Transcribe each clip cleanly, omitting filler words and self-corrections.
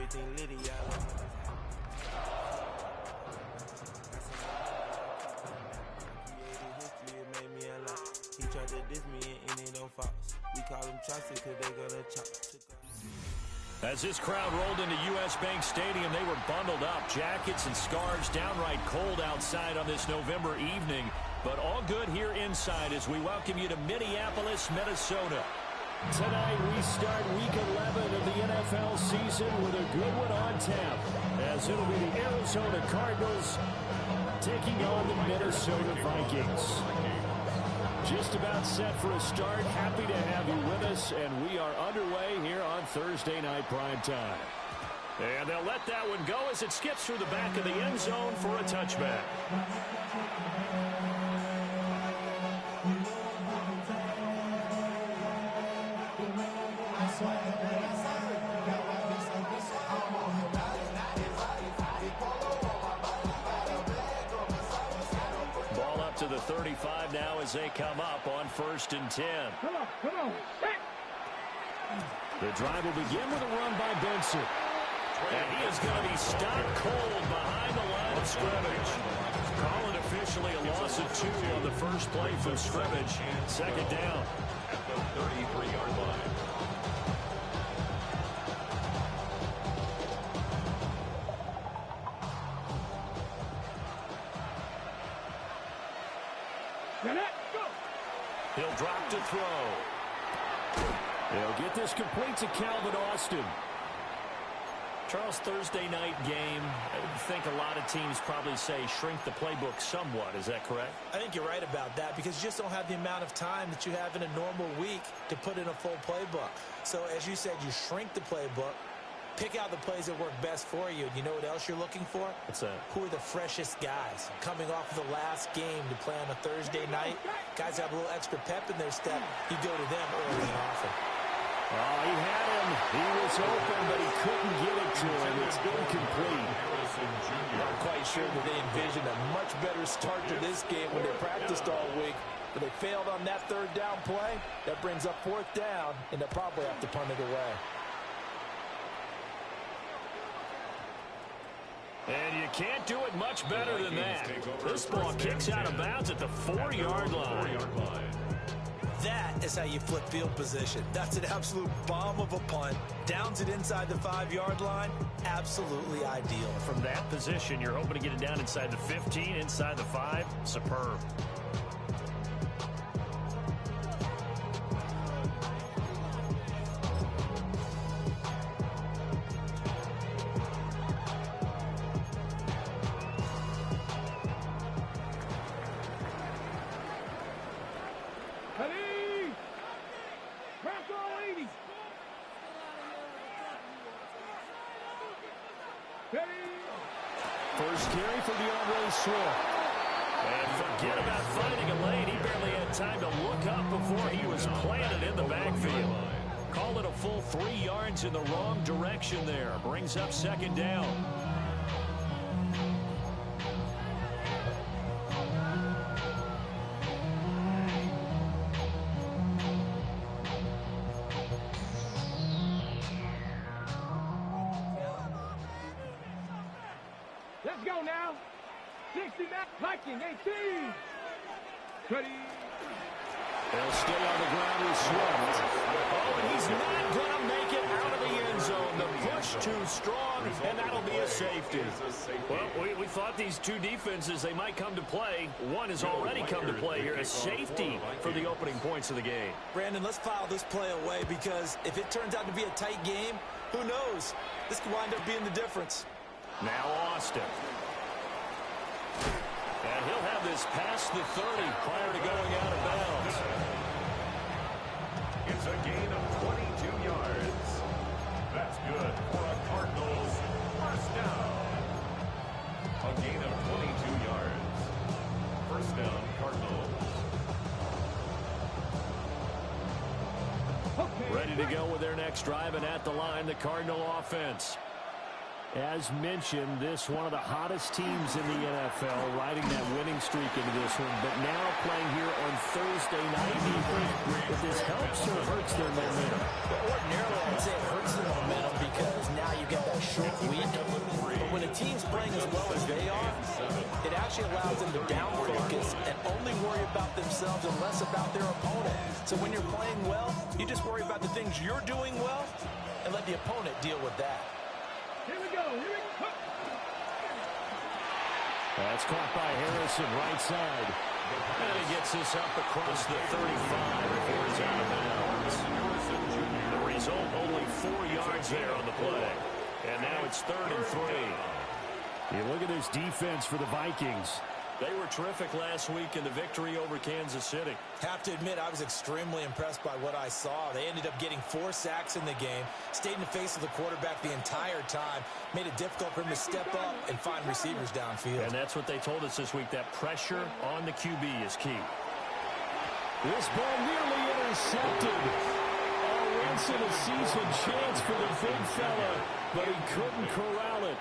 everything litty, y'all. Created history, it made me a lot. He tried to diss me and it don't false. We call him Chaucer cause they gonna chop. As this crowd rolled into U.S. Bank Stadium, they were bundled up. Jackets and scarves, downright cold outside on this November evening. But all good here inside as we welcome you to Minneapolis, Minnesota. Tonight we start Week 11 of the NFL season with a good one on tap, as it'll be the Arizona Cardinals taking on the Minnesota Vikings. Just about set for a start. Happy to have you with us, and we are underway here on Thursday Night Primetime. And they'll let that one go as it skips through the back of the end zone for a touchback. Ball up to the 35 now as they come up on 1st and 10. Come on. The drive will begin with a run by Benson. And he is going to be stopped cold behind the line of scrimmage. Call it officially a loss of 2 on the first play from scrimmage. Second down. At the 33-yard line. He'll drop to throw. They'll get this complete to Calvin Austin. Charles, Thursday night game, I think a lot of teams probably say shrink the playbook somewhat. Is that correct? I think you're right about that because you just don't have the amount of time that you have in a normal week to put in a full playbook. So as you said, you shrink the playbook, pick out the plays that work best for you. And you know what else you're looking for? What's that? Who are the freshest guys coming off of the last game to play on a Thursday night? Guys have a little extra pep in their step. You go to them early and often. Oh, he had him. He was open, but he couldn't get it to him. It's incomplete. I'm quite sure that they envisioned a much better start to this game when they practiced all week. But they failed on that third down play. That brings up 4th down, and they'll probably have to punt it away. And you can't do it much better than that. This ball kicks out of bounds at the 4-yard line. That is how you flip field position. That's an absolute bomb of a punt. Downs it inside the 5-yard line. Absolutely ideal. From that position, you're hoping to get it down inside the 15, inside the 5. Superb. First carry for DeAndre Swift. And forget about finding a lane. He barely had time to look up before he was planted in the backfield. Call it a full 3 yards in the wrong direction there. Brings up 2nd down. Let's go now. 60 back, Viking, 18. Ready. They'll stay on the ground with Swift. Oh, and he's not going to make it out of the end zone. The push too strong, and that'll be a safety. Well, we thought these two defenses, they might come to play. One has already come to play here. A safety for the opening points of the game. Brandon, let's file this play away because if it turns out to be a tight game, who knows? This could wind up being the difference. Now Austin. And he'll have this past the 30 prior to going out of bounds. It's a gain of 22 yards. That's good for a Cardinals first down. A gain of 22 yards. First down, Cardinals. Ready to go with their next drive, and at the line, the Cardinal offense. As mentioned, this one of the hottest teams in the NFL, riding that winning streak into this one, but now playing here on Thursday night. If this helps or hurts their momentum? Ordinarily, I'd say it hurts their momentum because now you get that short week. But when a team's playing as well as they are, it actually allows them to down focus and only worry about themselves and less about their opponent. So when you're playing well, you just worry about the things you're doing well and let the opponent deal with that. Here we go. Here we go. That's caught by Harrison, right side. And he gets this up across the 35 before he's out of bounds. The result, only 4 yards there on the play. And now it's 3rd and 3. You look at this defense for the Vikings. They were terrific last week in the victory over Kansas City. Have to admit, I was extremely impressed by what I saw. They ended up getting 4 sacks in the game, stayed in the face of the quarterback the entire time, made it difficult for him to step up and find receivers downfield. And that's what they told us this week, that pressure on the QB is key. This ball nearly intercepted. A once-in-a-season chance for the big fella, but he couldn't corral it.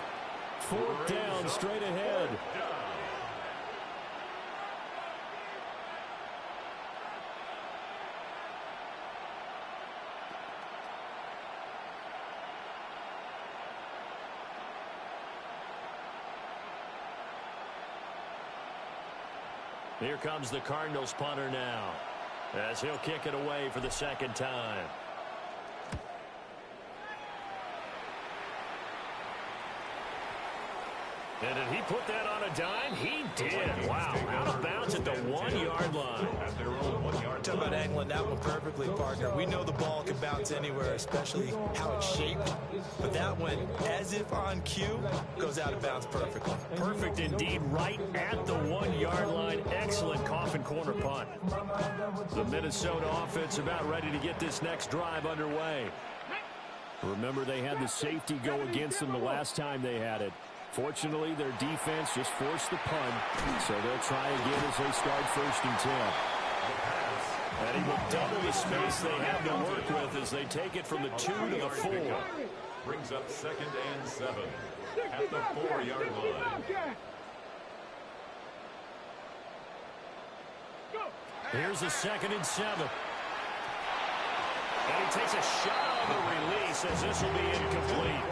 4th down, straight ahead. Here comes the Cardinals punter now, as he'll kick it away for the 2nd time. And did he put that on a dime? He did. Wow, out of bounds at the 1-yard line. Talk about angling that one perfectly, partner. We know the ball can bounce anywhere, especially how it's shaped. But that one, as if on cue, goes out of bounds perfectly. Perfect indeed, right at the 1-yard line. Excellent coffin corner punt. The Minnesota offense about ready to get this next drive underway. Remember, they had the safety go against them the last time they had it. Fortunately, their defense just forced the punt, so they'll try again as they start 1st and 10. And he will double the space they have to work with as they take it from the 2 to the 4. Brings up 2nd and 7 at the 4-yard line. Here's the 2nd and 7. And he takes a shot on the release as this will be incomplete.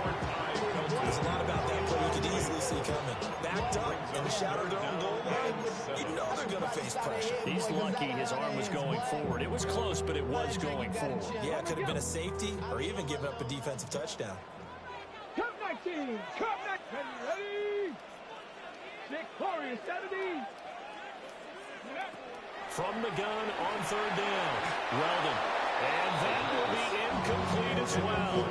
There's a lot about that play you could easily see coming. Backed up in the shadow of their own goal line, you know they're going to face pressure. He's lucky his arm was going forward. It was close, but it was going forward. Yeah, it could have been a safety or even given up a defensive touchdown. Cut 19. Cut 19. Ready? Victorious 70. From the gun on 3rd down. Weldon. And that will be incomplete as well.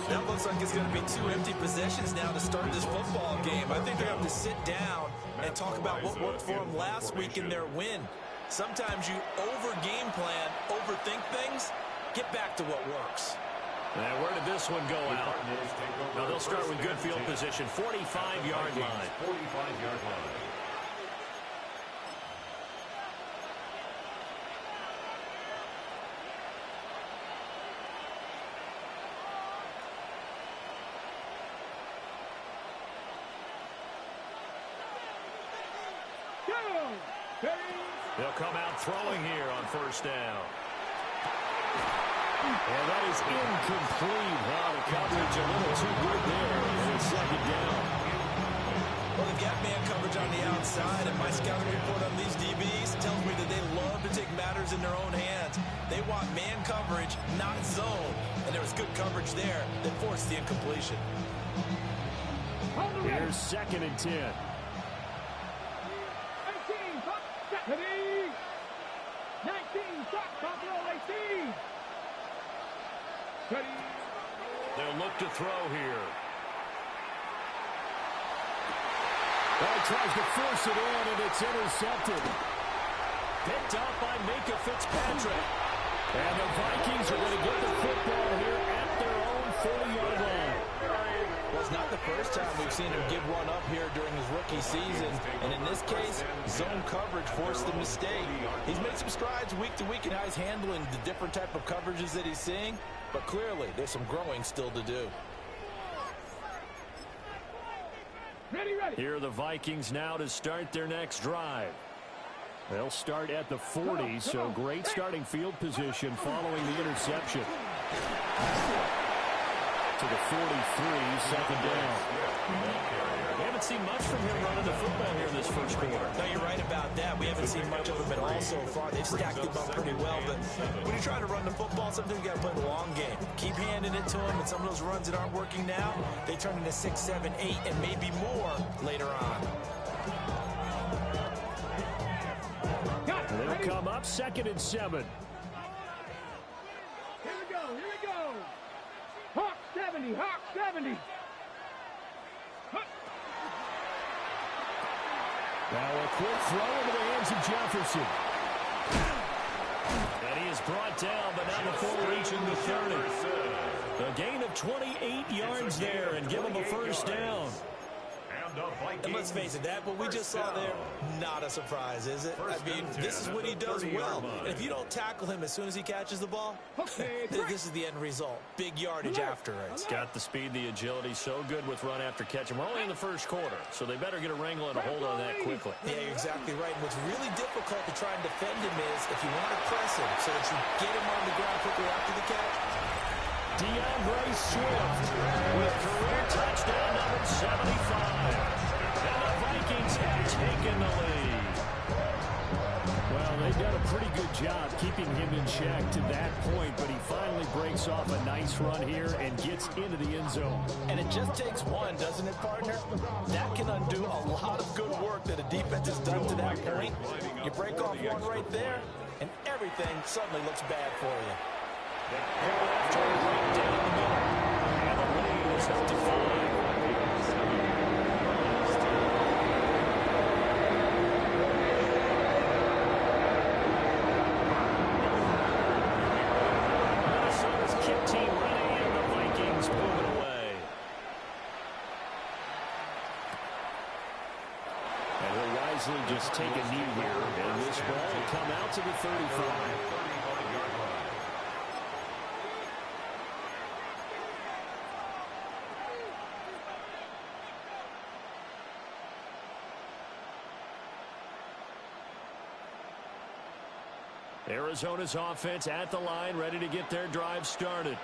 That looks like it's going to be 2 empty possessions now to start this football game. I think they're going to have to sit down and talk about what worked for them last week in their win. Sometimes you over-game plan, overthink things, get back to what works. And where did this one go out? Now they'll start with good field position, 45-yard line. 45-yard line. They'll come out throwing here on 1st down. And that is incomplete. Wow, the coverage a little too good there. And it's 2nd down. Well, they've got man coverage on the outside, and my scouting report on these DBs tells me that they love to take matters in their own hands. They want man coverage, not zone. And there was good coverage there that forced the incompletion. Here's 2nd and 10. 19, shot, Buffalo 18. They'll look to throw here. Well, tries to force it in, and it's intercepted. Picked up by Minka Fitzpatrick. And the Vikings are going to get the football here at their own 40-yard line. Well, it's not the first time we've seen him give one up here during his rookie season. And in this case, zone coverage forced the mistake. He's made some strides week to week in how he's handling the different type of coverages that he's seeing. But clearly, there's some growing still to do. Ready. Here are the Vikings now to start their next drive. They'll start at the 40, so great starting field position following the interception. To the 43, second down. We haven't seen much from him running the football here in this first quarter. No, you're right about that. We haven't seen much of him at all so far. They've stacked him up pretty well, but when you try to run the football, sometimes you got to play the long game. Keep handing it to him, and some of those runs that aren't working now, they turn into 6, 7, 8, and maybe more later on. They'll come up 2nd and 7. Here we go. Hawk 70. Now a quick throw into the hands of Jefferson. And he is brought down, but not before reaching the 30. A gain of 28 yards there and give him a first down. And let's face it, that what we just saw there, not a surprise, is it? I mean, this is what he does well. And if you don't tackle him as soon as he catches the ball, this is the end result. Big yardage after it. He's got the speed, the agility, so good with run after catch. And we're only in the first quarter, so they better get a wrangle and a hold on that quickly. Yeah, you're exactly right. And what's really difficult to try and defend him is if you want to press him so that you get him on the ground quickly after the catch. DeAndre Swift with career touchdown number 75. And the Vikings have taken the lead. Well, they've done a pretty good job keeping him in check to that point, but he finally breaks off a nice run here and gets into the end zone. And it just takes one, doesn't it, partner? That can undo a lot of good work that a defense has done to that point. You break off one right there, and everything suddenly looks bad for you. Right down the middle. And the lead is up to 5. Minnesota's kick team ready, and the Vikings moving away. And he'll wisely just take a knee here, and this ball will come out to the 35. Arizona's offense at the line, ready to get their drive started.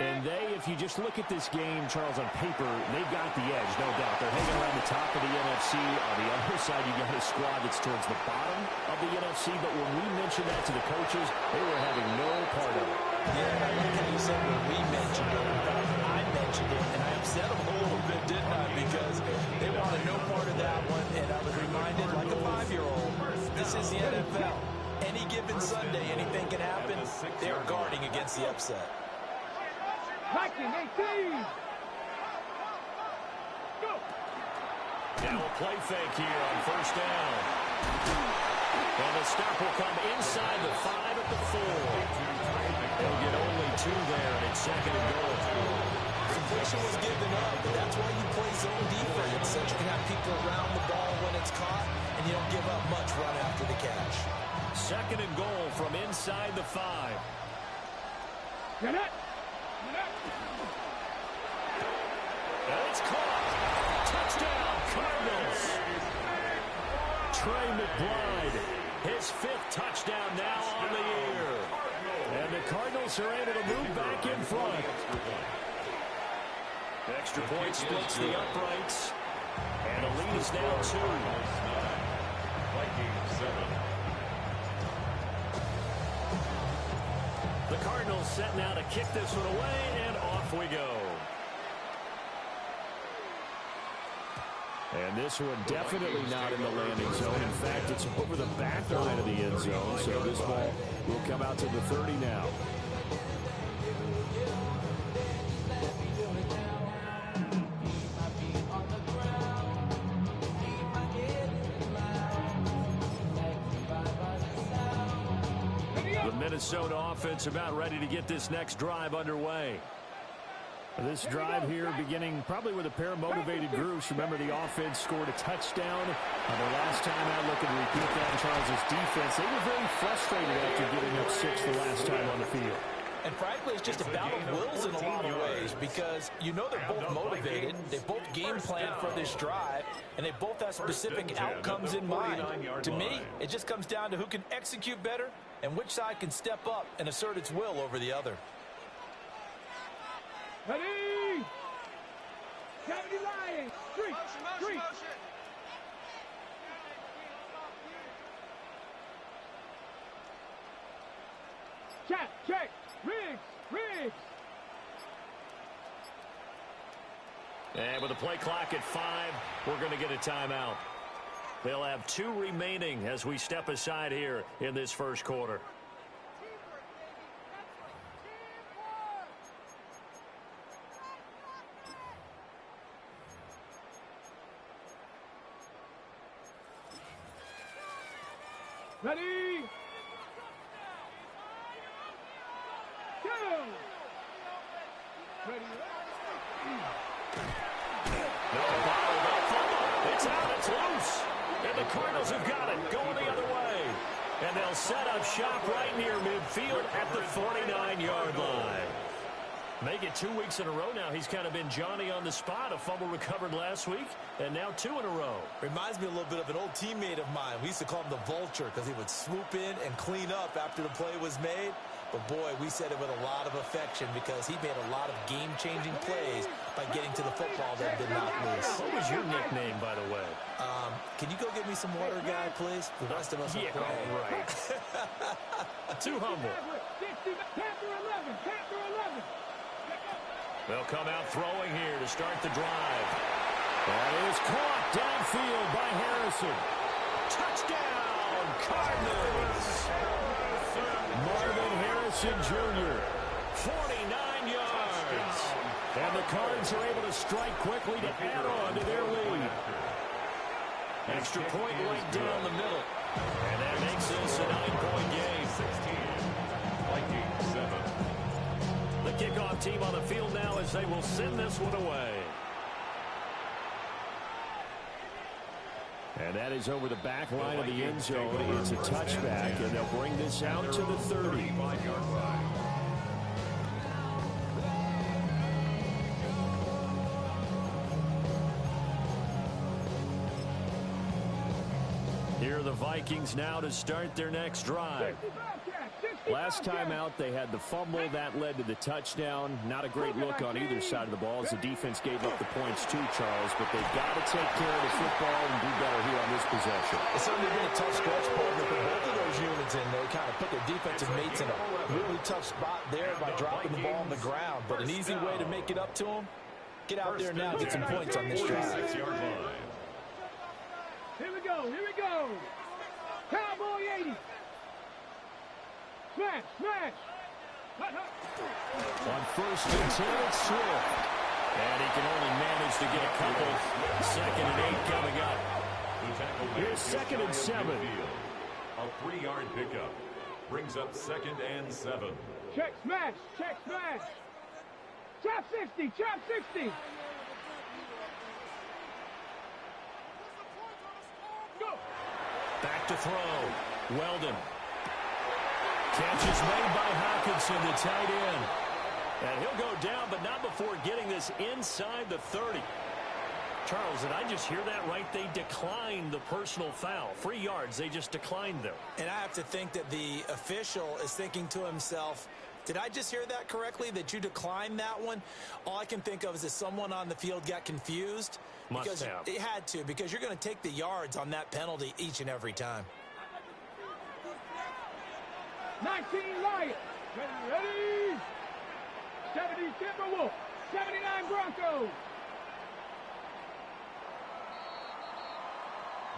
And if you just look at this game, Charles, on paper, they've got the edge, no doubt. They're hanging around the top of the NFC. On the other side, you got a squad that's towards the bottom of the NFC. But when we mentioned that to the coaches, they were having no part of it. Yeah, I like how you said when we mentioned it. I mentioned it, and I upset them a little bit, didn't I? Because they wanted no part of that one, and I was reminded, like a 5-year-old, this is the NFL. Any given Sunday, anything can happen. They're guarding against the upset. Viking 18. Go. Now a play fake here on first down. And the stop will come inside the 5 at the 4. They'll get only 2 there, and it's 2nd and goal. Completion was given up, but that's why you play zone defense, so you can have people around the ball when it's caught, and you don't give up much run after the catch. 2nd and goal from inside the 5. Get it. And it's caught. Touchdown, Cardinals. Trey McBride, His 5th touchdown now on the year. and the Cardinals are able to move back in front. Extra point splits the uprights. And the lead is now 2. Vikings 7. The Cardinals set now to kick this one away, and off we go. And this one definitely not in the landing zone. In fact, it's over the back line of the end zone. So this ball will come out to the 30 now. The Minnesota offense about ready to get this next drive underway. This drive here beginning probably with a pair of motivated groups. Remember, the offense scored a touchdown their last time out. Looking to repeat that in Charles's defense. They were very frustrated after giving up 6 the last time on the field. And frankly, it's just a battle of wills in a lot of ways because you know they're both motivated. They both game plan for this drive, and they both have specific outcomes in mind. To me, it just comes down to who can execute better and which side can step up and assert its will over the other. Ready? 70 lying. Street. Check. Riggs. And with the play clock at 5, we're going to get a timeout. They'll have 2 remaining as we step aside here in this first quarter. Ready? Go! Ready? It's out, it's loose. And the Cardinals have got it, going the other way. And they'll set up shop right near midfield at the 49-yard line. Make it 2 weeks in a row now. He's kind of been Johnny on the spot. A fumble recovered last week, and now 2 in a row. Reminds me a little bit of an old teammate of mine. We used to call him the Vulture because he would swoop in and clean up after the play was made. But, boy, we said it with a lot of affection because he made a lot of game-changing plays by getting to the football that did not lose. What was your nickname, by the way? Can you go get me some water, guy, please? The rest of us are playing. Right. Too humble. Panther 11. They'll come out throwing here to start the drive. That is caught downfield by Harrison. Touchdown, Cardinals. Marvin Harrison Jr., 49 yards. And the Cards are able to strike quickly to add on to their lead. Extra point right down the middle. And that makes this a 9-point game. 16, Vikings 7. The kickoff team on the field now as they will send this one away. And that is over the back line of the end zone. It's a touchback, and they'll bring this out to the 30. 35-yard line. Here are the Vikings now to start their next drive. Last time out, they had the fumble. That led to the touchdown. Not a great look on either side of the ball as the defense gave up the points too, Charles. But they've got to take care of the football and do better here on this possession. It's certainly been a tough stretch, partner, for both of those units in there. Kind of put their defensive mates in a really tough spot there by dropping the ball on the ground. But an easy way to make it up to them, get out there now and get some points on this drive. 46-yard line. Here we go. Cowboy 80. Smash. On first and 10, it's Swift. And he can only manage to get a couple. 2nd and 8 coming up. Here's 2nd and 7. A 3-yard pickup brings up 2nd and 7. Check smash. Chop 60. Go. Back to throw. Weldon. Catch is made by Hawkinson, the tight end. And he'll go down, but not before getting this inside the 30. Charles, did I just hear that right? They declined the personal foul. 3 yards, they just declined them. And I have to think that the official is thinking to himself, did I just hear that correctly, that you declined that one? All I can think of is that someone on the field got confused. Must have. It had to, because you're going to take the yards on that penalty each and every time. 19 Lions. Ready? 70 Timberwolves. 79 Broncos.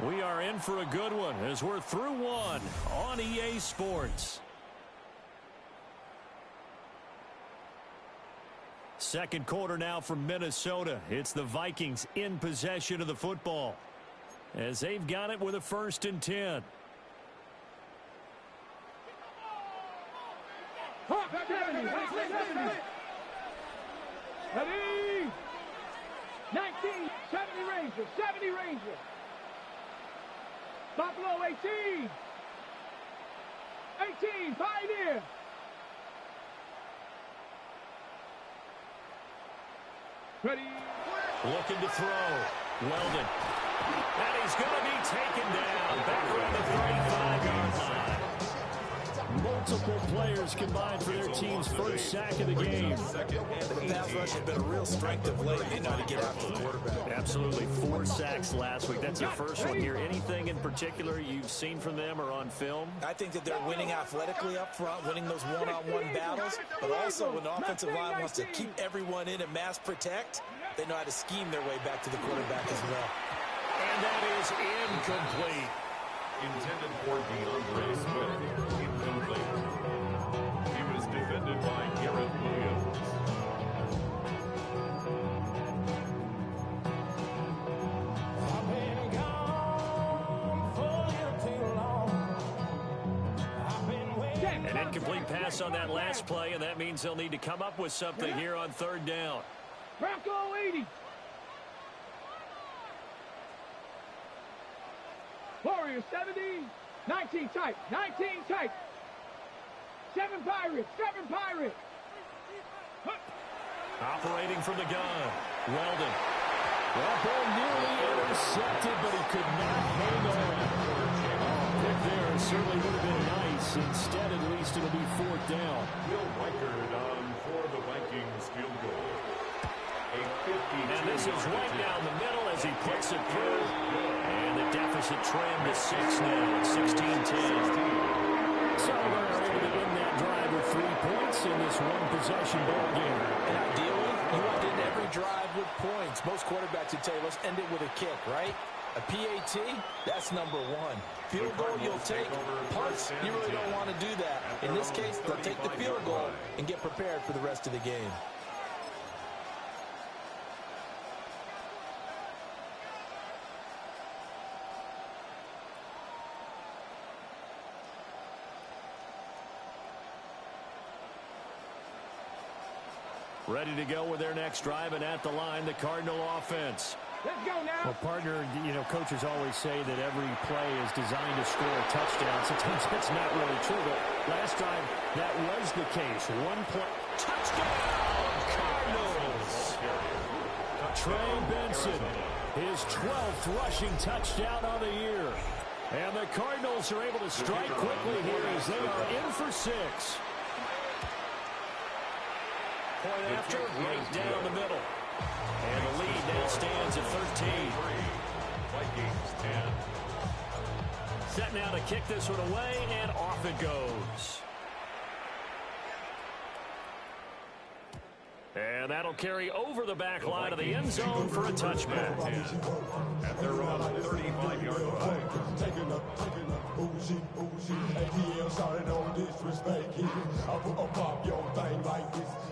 We are in for a good one as we're through one on EA Sports. Second quarter now from Minnesota. It's the Vikings in possession of the football as they've got it with a 1st and 10. Ready? 19, 70 Rangers. Buffalo 18, Pioneer. Ready. Looking to throw. Weldon. And he's going to be taken down. Back around the 35-yard line. Multiple players combined for their team's first sack of the game. The pass rush has been a real strength of late. They know how to get after the quarterback. Absolutely. 4 sacks last week. That's their first one here. Anything in particular you've seen from them or on film? I think that they're winning athletically up front, winning those one-on-one battles, but also when the offensive line wants to keep everyone in and mass protect, they know how to scheme their way back to the quarterback as well. And that is incomplete. Intended for DeAndre Swift. Incomplete. He was defended by Garrett Williams. An incomplete pass on that last play, and that means they'll need to come up with something here on 3rd down. Bronco 80. Warriors 70. 19 tight. 19 tight. 7 Pirates. 7 Pirates. Operating from the gun. Weldon. That ball nearly intercepted, but he could not hang on. Pick there certainly would have been nice. Instead, at least it'll be 4th down. Will Reichard on for the Vikings field goal. And this is right down the middle as he puts it through. And the deficit trimmed to 6 now at 16-10. So they're able to end that drive with 3 points in this one-possession ball game. And ideally, you want to end every drive with points. Most quarterbacks would tell you, let's end it with a kick, right? A PAT, that's number 1. Field goal you'll take. Punts, you really don't want to do that. In this case, they'll take the field goal and get prepared for the rest of the game. Ready to go with their next drive, and at the line, the Cardinal offense. Let's go now. Well, partner, coaches always say that every play is designed to score a touchdown. Sometimes that's not really true, but last time that was the case. 1 play. Touchdown, Cardinals! Trey Benson, his 12th rushing touchdown on the year. And the Cardinals are able to strike quickly here as they are in for 6. Point after, right down the middle. And the lead now stands at 13. Vikings 10. Set now to kick this one away, and off it goes. And that'll carry over the back line of the end zone for a touchback. At their own 35-yard line.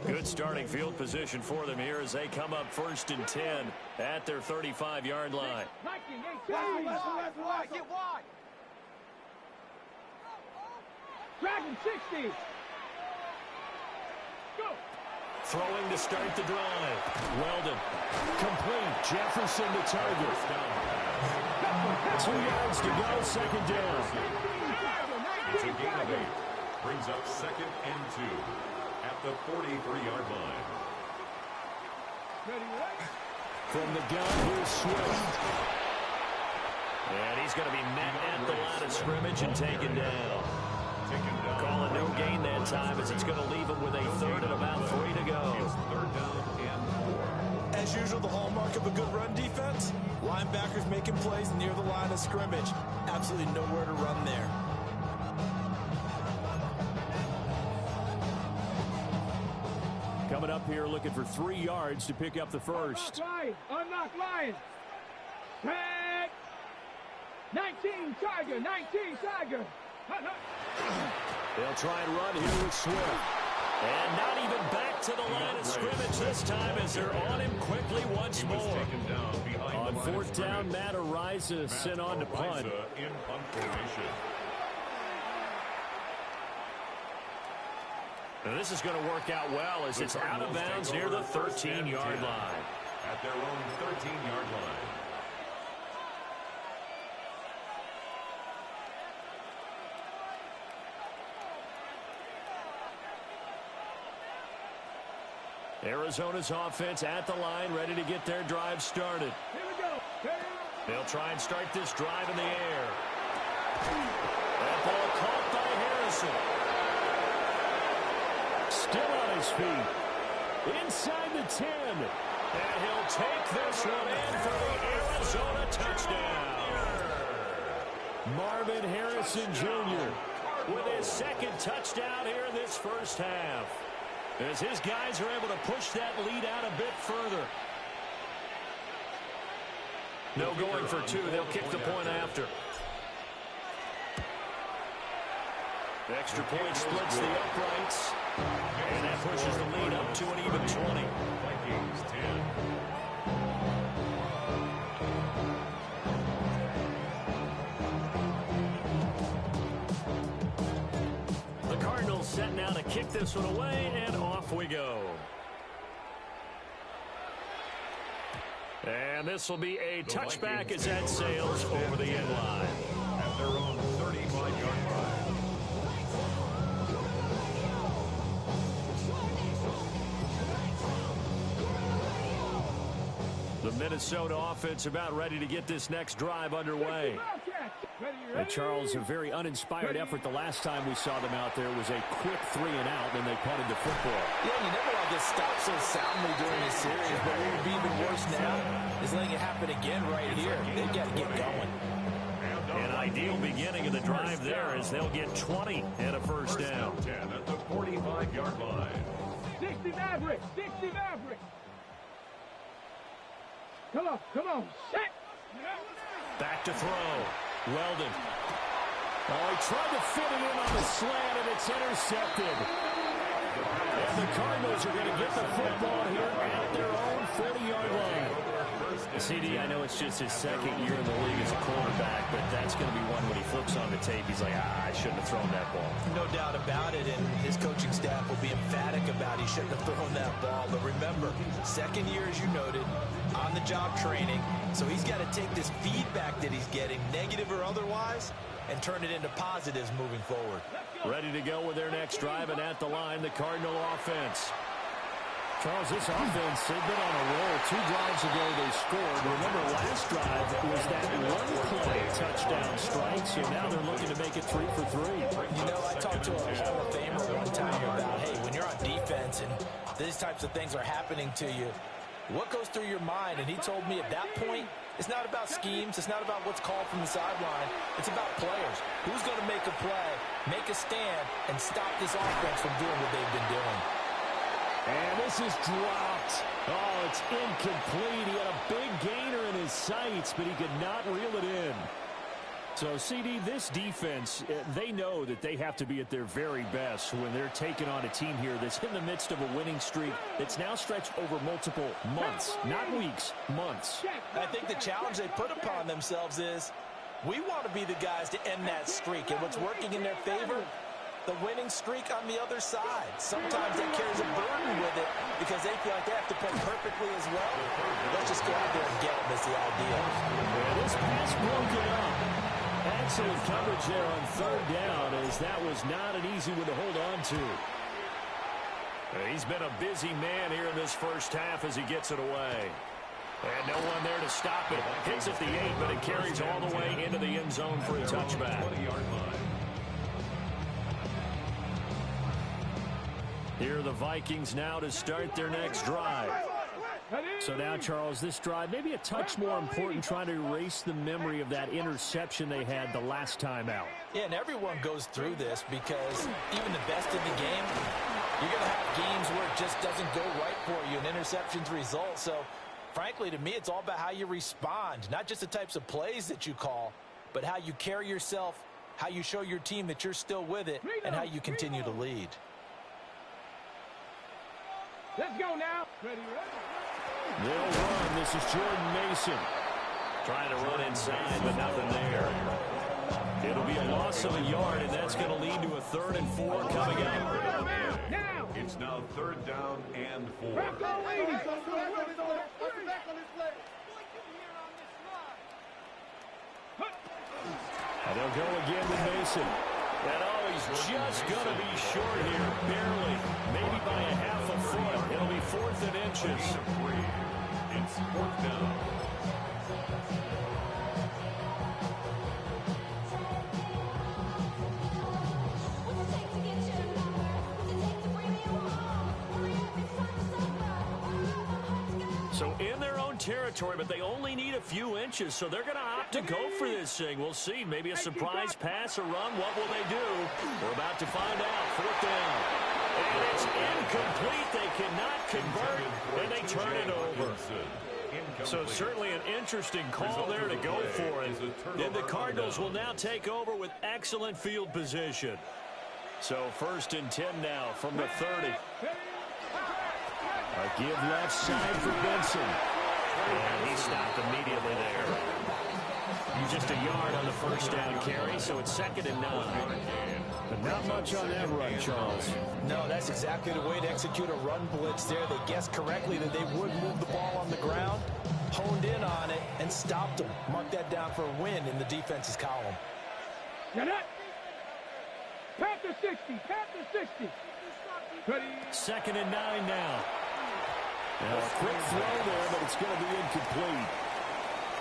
Good starting field position for them here as they come up 1st and 10 at their 35-yard line. Get wide. Dragon 60. Go. Throwing to start the drive. Weldon. Complete. Jefferson to target. 2 yards to go, 2nd down. It's a gain of 8. Brings up 2nd and 2 at the 43-yard line. From the gun, here's Swift. And he's going to be met at the line of scrimmage and taken down. Calling no gain that time as it's going to leave him with a 3rd and about 3 to go. It's 3rd down and 4. As usual, the hallmark of a good run defense, linebackers making plays near the line of scrimmage. Absolutely nowhere to run there. Coming up here looking for 3 yards to pick up the first. Unlock line. Tag. 19 Tiger. 19 Tiger. They'll try and run here with Swift. And not even back to the line of scrimmage this time as they're on him quickly once more. On 4th down, Matt Ariza sent on to punt. In punt formation. Now this is going to work out well as it's out of bounds near the 13-yard line. At their own 13-yard line. Arizona's offense at the line, ready to get their drive started. Here we go. They'll try and start this drive in the air. That ball caught by Harrison. Still on his feet. Inside the 10. And he'll take this one in for the Arizona touchdown. Marvin Harrison Jr. with his second touchdown here in this first half, as his guys are able to push that lead out a bit further. No going for two. They'll kick the point after. Extra point splits the uprights. And that pushes the lead up to an even 20. Vikings 10. The Cardinals set now to kick this one away, and off we go. And this will be a touchback as that sails over the end line. At their own 35-yard line. The Minnesota offense about ready to get this next drive underway. And Charles, a very uninspired effort the last time we saw them out there was a quick 3 and out, and they punted the football. Yeah, you never want to get stopped so soundly during this series, but what would be even worse now is letting it happen again right here. They've got to get going. An ideal beginning of the drive there as they'll get 20 and a first down. 10 at the 45-yard line. 60 Maverick. 60 Maverick. Come on. Set. Back to throw. Weldon. Oh, he tried to fit it in on the slant, and it's intercepted. And the Cardinals are going to get the football here at their own 40-yard line. CD, I know it's just his second year in the league as a quarterback, but that's going to be one when he flips on the tape. He's like, I shouldn't have thrown that ball. No doubt about it, and his coaching staff will be emphatic about he shouldn't have thrown that ball. But remember, second year, as you noted, on-the-job training, so he's got to take this feedback that he's getting, negative or otherwise, and turn it into positives moving forward. Ready to go with their next drive, and at the line, the Cardinal offense. Charles, this offense, they've been on a roll. 2 drives ago they scored. Remember, last drive was that one-play touchdown strike, so now they're looking to make it 3 for 3. You know, I talked to a Hall of Famer one time about, hey, when you're on defense and these types of things are happening to you, what goes through your mind? And he told me at that point, it's not about schemes. It's not about what's called from the sideline. It's about players. Who's going to make a play, make a stand, and stop this offense from doing what they've been doing? And this is dropped. Oh, it's incomplete. He had a big gainer in his sights, but he could not reel it in. So, CD, this defense, they know that they have to be at their very best when they're taking on a team here that's in the midst of a winning streak that's now stretched over multiple months, not weeks, months. I think the challenge they put upon themselves is we want to be the guys to end that streak. And what's working in their favor? The winning streak on the other side. Sometimes that carries a burden with it because they feel like they have to play perfectly as well. Let's just go out there and get them is the idea. Yeah, this pass broken up. Excellent coverage there on 3rd down, as that was not an easy one to hold on to. He's been a busy man here in this first half as he gets it away. And no one there to stop it. Hits at the 8, but it carries all the way into the end zone for a touchback. 20-yard line. Here are the Vikings now to start their next drive. So now, Charles, this drive maybe a touch more important, trying to erase the memory of that interception they had the last time out. Yeah, and everyone goes through this because even the best in the game, you're going to have games where it just doesn't go right for you, and interceptions result. So, frankly, to me, it's all about how you respond, not just the types of plays that you call, but how you carry yourself, how you show your team that you're still with it, and how you continue to lead. Let's go now. Ready. They'll run. This is Jordan Mason. Trying to run inside, but nothing there. It'll be a loss of a yard, and that's going to lead to a 3rd and 4 coming up. Now. It's now 3rd down and 4. Back on 80. And they'll go again with Mason. And he's just going to be short here, barely, maybe by a half a foot. It'll be 4th and inches. It's 4th down. So in their own territory, but they only need a few inches, so they're going to opt to go for this thing. We'll see. Maybe a surprise pass or run. What will they do? We're about to find out. 4th down. And it's incomplete. They cannot convert, and they turn it over. So certainly an interesting call there to go for it. And the Cardinals will now take over with excellent field position. So 1st and 10 now from the 30. A give left side for Benson. And he stopped immediately there. Just a yard on the 1st down carry, so it's 2nd and 9. But not much on that run, Charles. No, that's exactly the way to execute a run blitz there. They guessed correctly that they would move the ball on the ground, honed in on it, and stopped them. Mark that down for a win in the defense's column. Get up! Panther 60, Panther 60. 2nd and 9 now. Now a quick throw there, but it's going to be incomplete.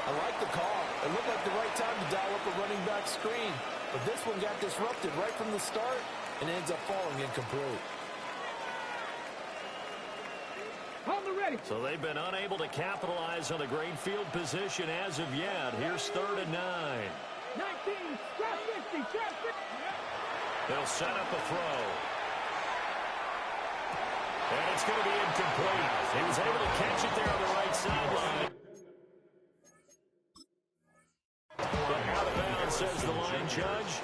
I like the call. It looked like the right time to dial up a running back screen. But this one got disrupted right from the start and ends up falling incomplete. On the ready. So they've been unable to capitalize on the great field position as of yet. Here's 3rd and 9. 19, trap 50, trap 50. They'll set up a throw. And it's going to be incomplete. He was able to catch it there on the right sideline. But out of bounds, says the line judge.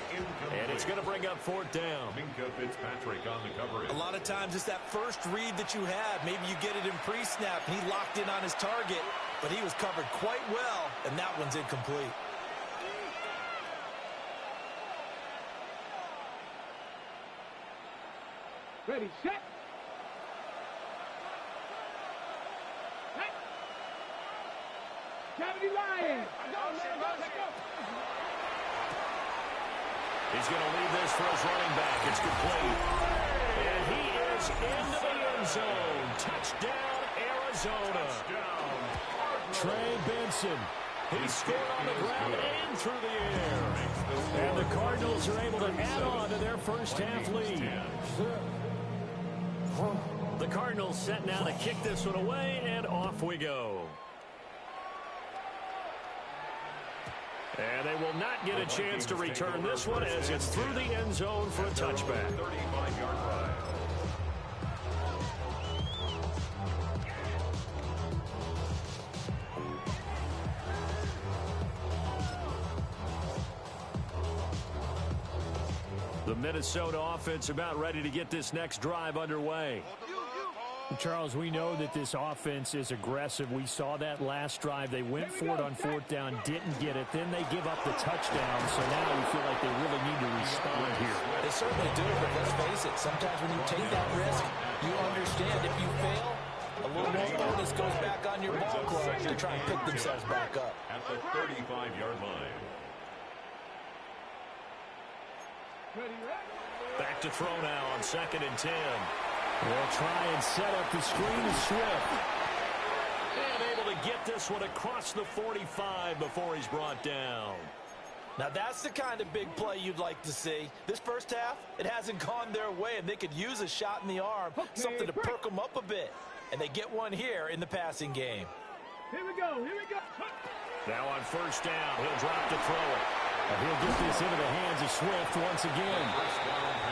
And it's going to bring up 4th down. Fitzpatrick on the coverage. A lot of times it's that first read that you have. Maybe you get it in pre-snap, and he locked in on his target, but he was covered quite well, and that one's incomplete. Ready, set. Cavity Lion. He's going to leave this for his running back. It's complete. And he is into the end zone. Touchdown, Arizona. Trey Benson. He scored on the ground and through the air. And the Cardinals are able to add on to their first half lead. The Cardinals set now to kick this one away, and off we go. And they will not get a chance to return this one as it's through the end zone for a touchback. 35-yard ride. The Minnesota offense about ready to get this next drive underway. Charles, we know that this offense is aggressive. We saw that last drive. They went for it on 4th down, didn't get it. Then they give up the touchdown. So now you feel like they really need to respond here. They certainly do, but let's face it. Sometimes when you take that risk, you understand if you fail, a little more bonus goes back on your ball club to try and pick themselves back up. At the 35-yard line. Back to throw now on 2nd and 10. They'll try and set up the screen to Swift. And able to get this one across the 45 before he's brought down. Now that's the kind of big play you'd like to see. This first half, it hasn't gone their way, and they could use a shot in the arm, something to perk them up a bit. And they get one here in the passing game. Here we go, here we go. Now on 1st down, he'll drop to throw it. He'll get this into the hands of Swift once again.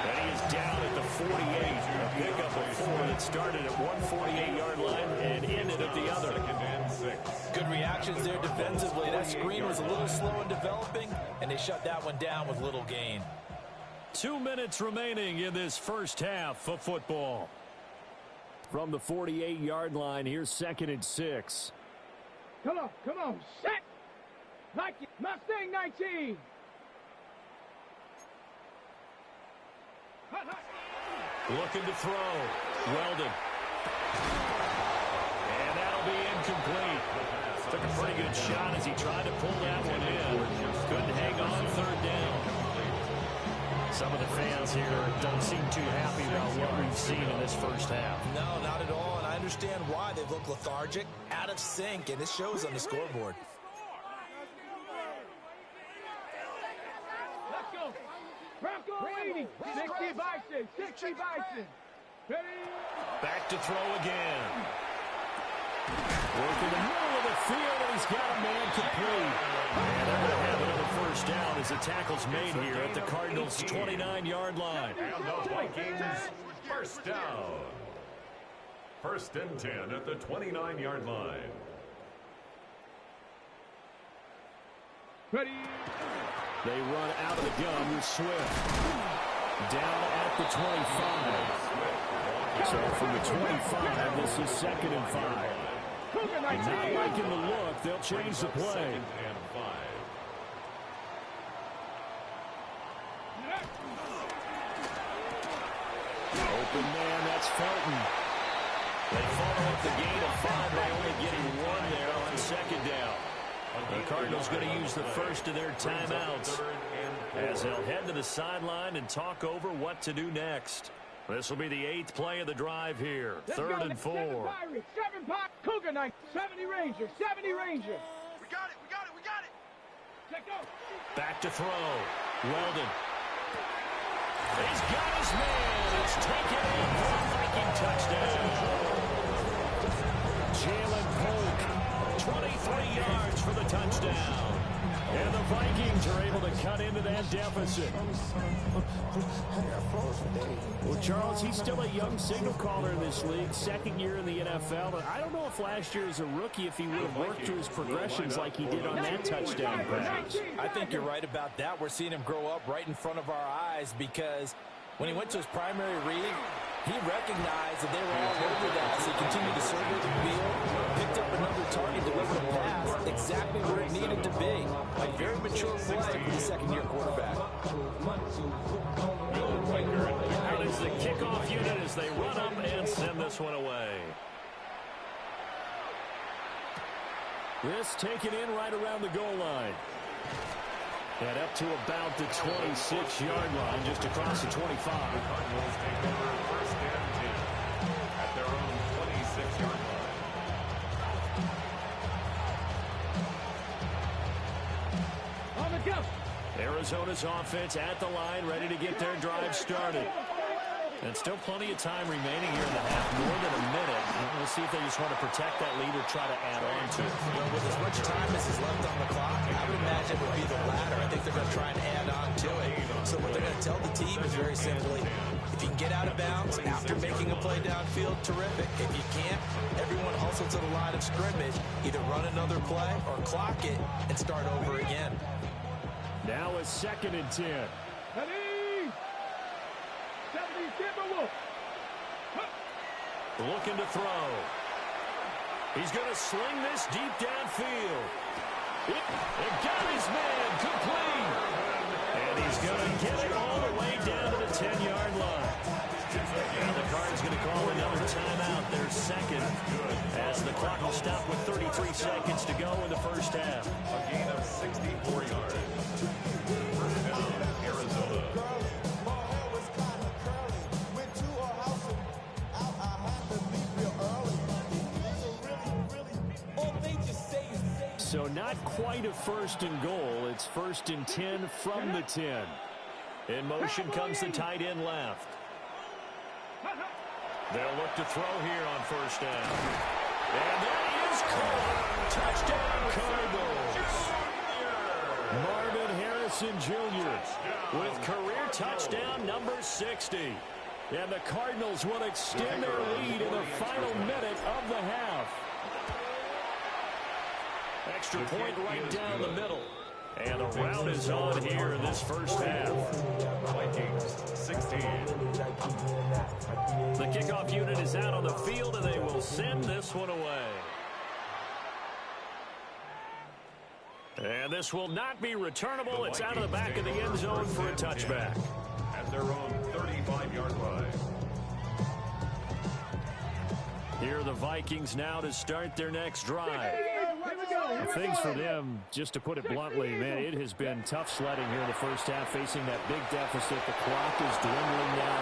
And he is down at the 48. A pickup of 4 that started at 148-yard line and ended at the other. Good reactions there defensively. That screen was a little slow in developing, and they shut that one down with little gain. 2 minutes remaining in this first half of football. From the 48-yard line, here's 2nd and 6. Come on, set. Like it. Mustang 19. Looking to throw. Weldon. And that'll be incomplete. Took a pretty good shot as he tried to pull that one in. Couldn't hang on 3rd down. Some of the fans here don't seem too happy about what we've seen in this first half. No, not at all, and I understand why. They look lethargic, out of sync, and it shows on the scoreboard. Let's go. Bronco waiting. 60 Vikings. 60 Vikings. Ready? Back to throw again. Working the middle of the field, and he's got a man complete. And they're going to have another first down as the tackle's made here at the Cardinals' 29-yard line. And the Vikings, first down. First and 10 at the 29-yard line. Ready? They run out of the gun with Swift. Down at the 25. So from the 25, this is 2nd and 5. And not liking the look, they'll change the play. Open man, that's Felton. They follow up the gain of 5 by only getting 1 there on 2nd down. The Cardinals going to use the first of their timeouts as they'll head to the sideline and talk over what to do next. This will be the 8th play of the drive here. 3rd and 4. 7 Pirates, Cougar Knight, 70 Rangers, 70 Rangers. We got it. Check go. Back to throw. Weldon. He's got his man. It's taken in for a Viking touchdown. Jalen Polk, 23 yards for the touchdown. And the Vikings are able to cut into that deficit. Well, Charles, he's still a young signal caller in this league, 2nd year in the NFL. But I don't know if last year as a rookie, if he would have worked through his progressions like he did on that touchdown pass. I think you're right about that. We're seeing him grow up right in front of our eyes because when he went to his primary read, he recognized that they were all over that as he continued to survey the field, picked up another target, delivered a pass exactly where it needed to be. A very mature play for the second-year quarterback. That is the kickoff unit as they run up and send this one away. This taken in right around the goal line. And up to about the 26-yard line, just across the 25. Cardinals take over 1st and 10 at their own 26-yard line. On the go. Arizona's offense at the line, ready to get their drive started. And still plenty of time remaining here in the half, more than a minute. We'll see if they just want to protect that lead or try to add on to it. Well, with as much time as is left on the clock, I would imagine it would be the latter. I think they're going to try and add on to it. So what they're going to tell the team is very simply, if you can get out of bounds after making a play downfield, terrific. If you can't, everyone hustle to the line of scrimmage, either run another play or clock it and start over again. Now it's 2nd and 10. Ready? 70 Timberwolves. Looking to throw. He's going to sling this deep downfield. It got his man complete. And he's going to get it all the way down to the 10-yard line. And the Cards going to call another timeout, their second, as the clock will stop with 33 seconds to go in the first half. A gain of 64 yards. First down, Arizona. So not quite a 1st and goal. It's 1st and 10 from the 10. In motion comes the tight end left. They'll look to throw here on 1st down. And that is caught. Touchdown, Cardinals. Marvin Harrison Jr. with career touchdown number 60. And the Cardinals will extend their lead in the final minute of the half. Extra point right down the middle. And the rout is on here in this first half. Vikings 16. The kickoff unit is out on the field, and they will send this one away. And this will not be returnable. It's out of the back of the end zone for a touchback. At their own 35-yard line. Here are the Vikings now to start their next drive. Things for them, just to put it bluntly, man, it has been tough sledding here in the first half, facing that big deficit. The clock is dwindling now.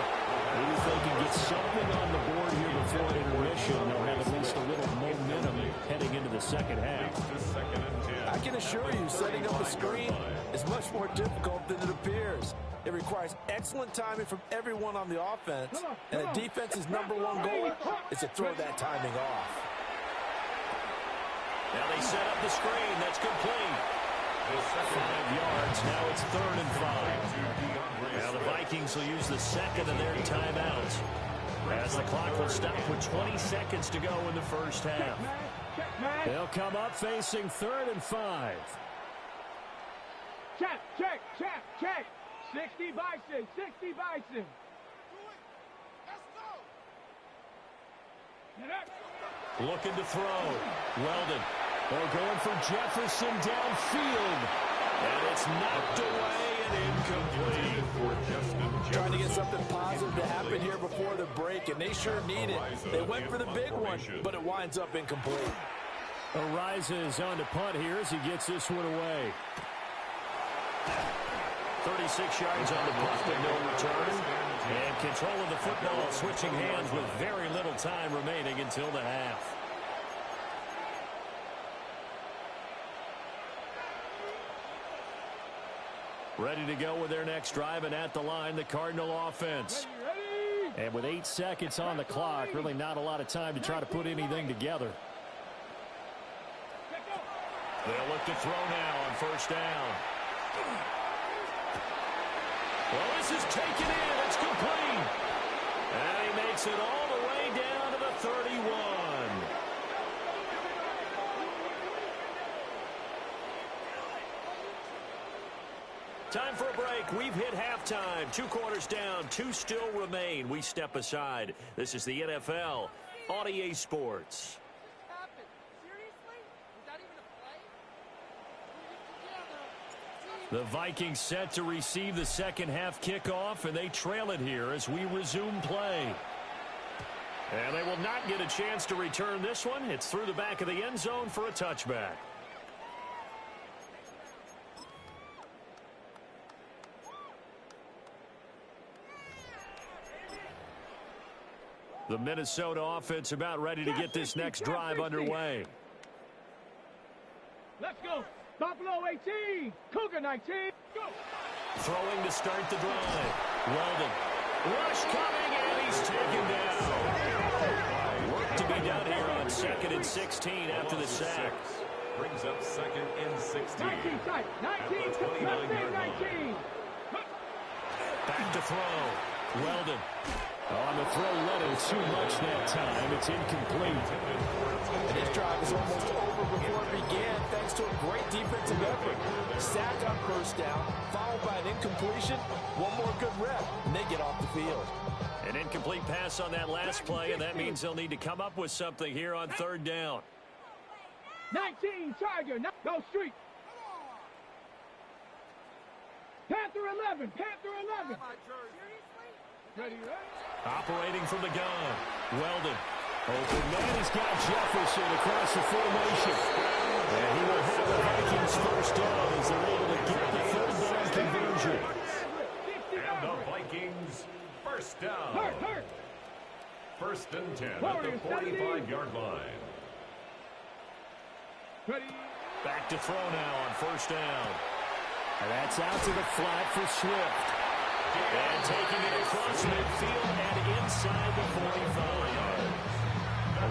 Maybe if they can get something on the board here before intermission, they'll have at least a little momentum heading into the second half. I can assure you, setting up a screen is much more difficult than it appears. It requires excellent timing from everyone on the offense, and the defense's #1 goal is to throw that timing off. Now they set up the screen. That's complete. 5 yards. Now it's 3rd and 5. Now the Vikings will use the second of their timeouts, as the clock will stop with 20 seconds to go in the first half. They'll come up facing 3rd and 5. Check. 60 Bison, 60 Bison. Looking to throw. Weldon. They're going for Jefferson downfield. And it's knocked away and incomplete. Trying to get something positive to happen here before the break, and they sure need it. They went for the big one, but it winds up incomplete. Arises on to punt here as he gets this one away. 36 yards on the punt, but no return. And control of the football, switching hands with very little time remaining until the half. Ready to go with their next drive, and at the line, the Cardinal offense. And with 8 seconds on the clock, really not a lot of time to try to put anything together. They'll look to throw now on 1st down. Well, this is taken in. It's complete. And he makes it all the way down to the 31. Time for a break. We've hit halftime. 2 quarters down. 2 still remain. We step aside. This is the NFL on EA Sports. The Vikings set to receive the second half kickoff, and they trail it here as we resume play. And they will not get a chance to return this one. It's through the back of the end zone for a touchback. The Minnesota offense about ready to get this next drive underway. Let's go. Buffalo 18, Cougar 19, go! Throwing to start the drive. Weldon. Rush coming, and he's taken down. Work to be done here on 2nd and 16 after the sack. Brings up 2nd and 16. 19 tight, 19, 19. Back to throw. Weldon. On the throw, led him too much that time. It's incomplete. And this drive is almost over before it began, thanks to a great defensive effort. Sack on 1st down, followed by an incompletion. One more good rep, and they get off the field. An incomplete pass on that last play, and that means they'll need to come up with something here on 3rd down. 19, Tiger, go street. Panther 11, Panther 11. Ready. Operating from the gun. Weldon. Open man, he's got Jefferson across the formation. And he will have the Vikings 1st down as they're able to get the 3rd down conversion. And the Vikings 1st down. Hurt. 1st and 10 at the 45-yard line. Ready. Back to throw now on 1st down. And that's out to the flat for Swift. And taking it across midfield and inside the 45.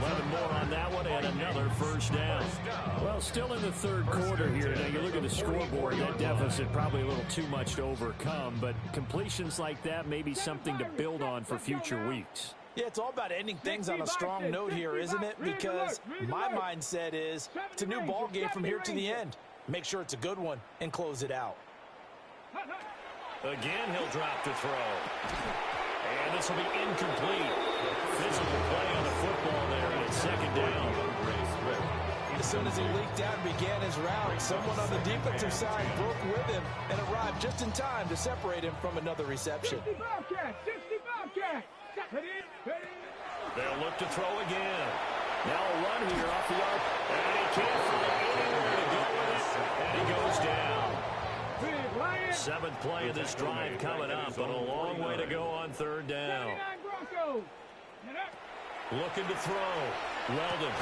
11 more on that one and another 1st down. Well, still in the 3rd quarter here. Now, you look at the scoreboard, that deficit probably a little too much to overcome, but completions like that may be something to build on for future weeks. Yeah, it's all about ending things on a strong note here, isn't it? Because my mindset is it's a new ball game from here to the end. Make sure it's a good one and close it out. Again, he'll drop to throw. And this will be incomplete. Physical play on the football there, and it's 2nd down. As soon as he leaked out and began his route, someone on the defensive side broke with him and arrived just in time to separate him from another reception. 60 Bobcat. They'll look to throw again. Now a run here off the arc. And he can't find anywhere to go with it. And he goes down. Seventh play of this drive coming up, but a long way to go on third down. Looking to throw. Weldon.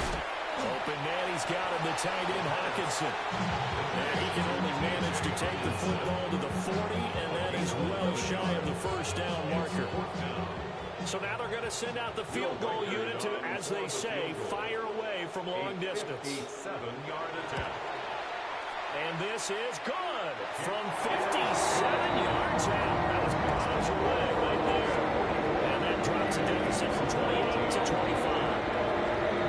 Open man, he's got him, the tight end, Hawkinson. And he can only manage to take the football to the 40, and that is well shy of the first down marker. So now they're going to send out the field goal unit to, as they say, fire away from long distance. 7-yard attempt. And this is good from 57 yards out. That was miles away right there. And that drops a deficit from 28 to 25.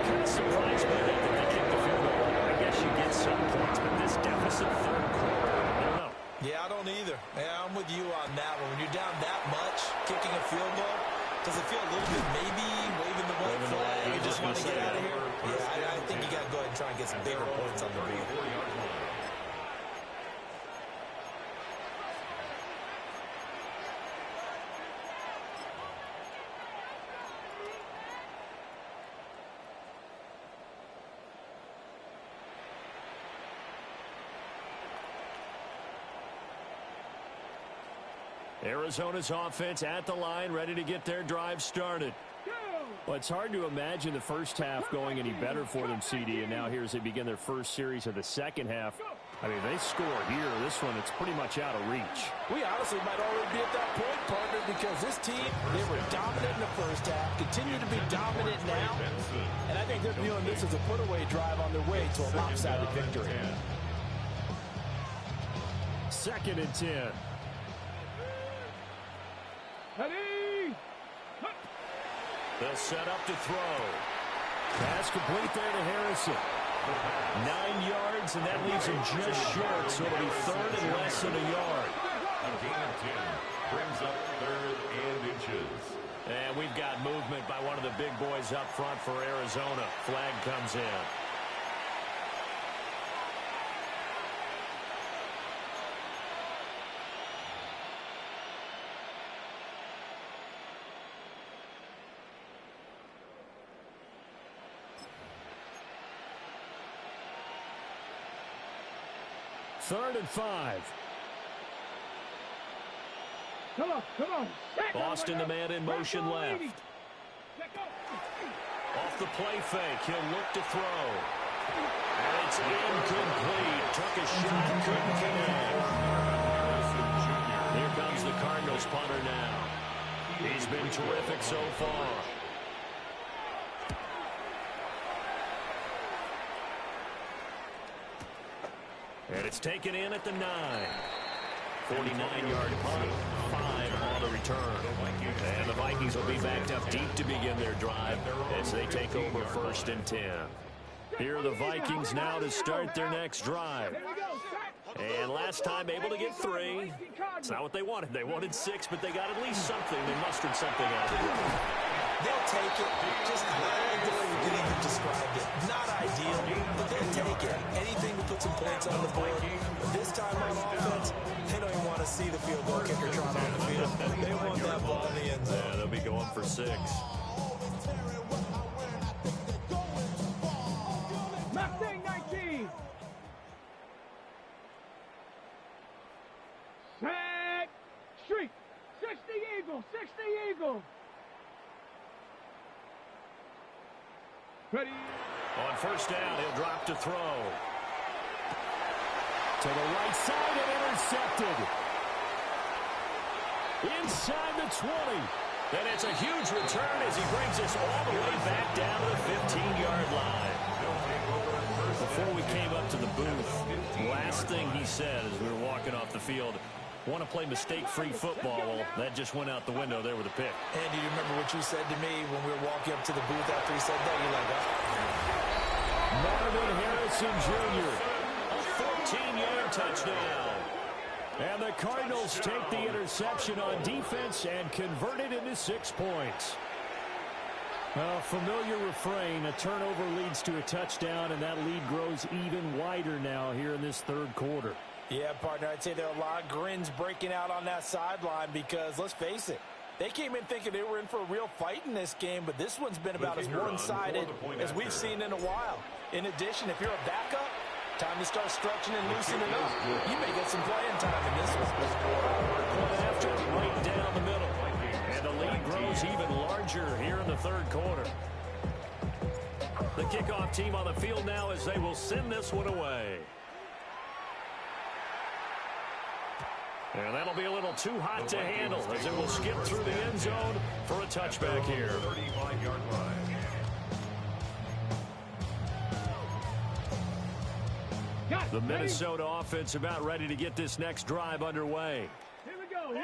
Kind of surprised by that they kicked the field goal. I guess you get some points, but this deficit third quarter, I don't know. Yeah, I don't either. Yeah, I'm with you on that one. When you're down that much, kicking a field goal, does it feel a little bit maybe waving the white flag? You just want to get out of here? Yeah, I think you got to go ahead and try and get some bigger points on the board. Arizona's offense at the line, ready to get their drive started. Well, it's hard to imagine the first half going any better for them, CD, and now here as they begin their first series of the second half. I mean, they score here. This one, it's pretty much out of reach. We honestly might already be at that point, partner, because this team, they were dominant in the first half, continue to be dominant now, and I think they're viewing this as a put-away drive on their way to a lopsided victory. 2nd and 10. They'll set up to throw. Pass complete there to Harrison. 9 yards, and that leaves him just short, so it'll be third and less than a yard. A gain of 10 brings up 3rd and inches. And we've got movement by one of the big boys up front for Arizona. Flag comes in. Third and 5. Come on. Boston, the man in motion left. Off the play fake, he'll look to throw. And it's incomplete. Took a shot, couldn't connect. Here comes the Cardinals punter now. He's been terrific so far. And it's taken in at the 9. 49-yard punt, 5 on the return. And the Vikings will be backed up deep to begin their drive as they take over 1st and 10. Here are the Vikings now to start their next drive. And last time able to get 3. It's not what they wanted. They wanted 6, but they got at least something. They mustered something out of it. They'll take it. Just like the way we didn't even describe it. Not ideal, but they'll take it. Anything to put some points on the board. But this time on offense, they don't even want to see the field goal kicker trot on the field. They want that ball in the end zone. Yeah, they'll be going for 6. Mustang 19. Set. Street. 60 Eagle. Ready. On 1st down, he'll drop to throw. To the right side and intercepted. Inside the 20. And it's a huge return as he brings us all the way back down to the 15-yard line. Before we came up to the booth, the last thing he said as we were walking off the field, want to play mistake-free football. Well, that just went out the window there with a pick. And do you remember what you said to me when we were walking up to the booth after he said that? You're like, Marvin Harrison Jr. A 14-yard touchdown. And the Cardinals take the interception on defense and convert it into 6 points. A familiar refrain, a turnover leads to a touchdown, and that lead grows even wider now here in this 3rd quarter. yeah, partner, I'd say there are a lot of grins breaking out on that sideline because, let's face it, They came in thinking they were in for a real fight in this game, but this one's been about as one-sided as we've seen in a while. In addition, if you're a backup, time to start stretching and loosening up. You may get some playing time in this one. Point after, right down the middle. And the lead grows even larger here in the third quarter. The kickoff team on the field now as they will send this one away. And that'll be a little too hot to handle as it will skip through the end zone for a touchback here. 35-yard line. The Minnesota offense about ready to get this next drive underway.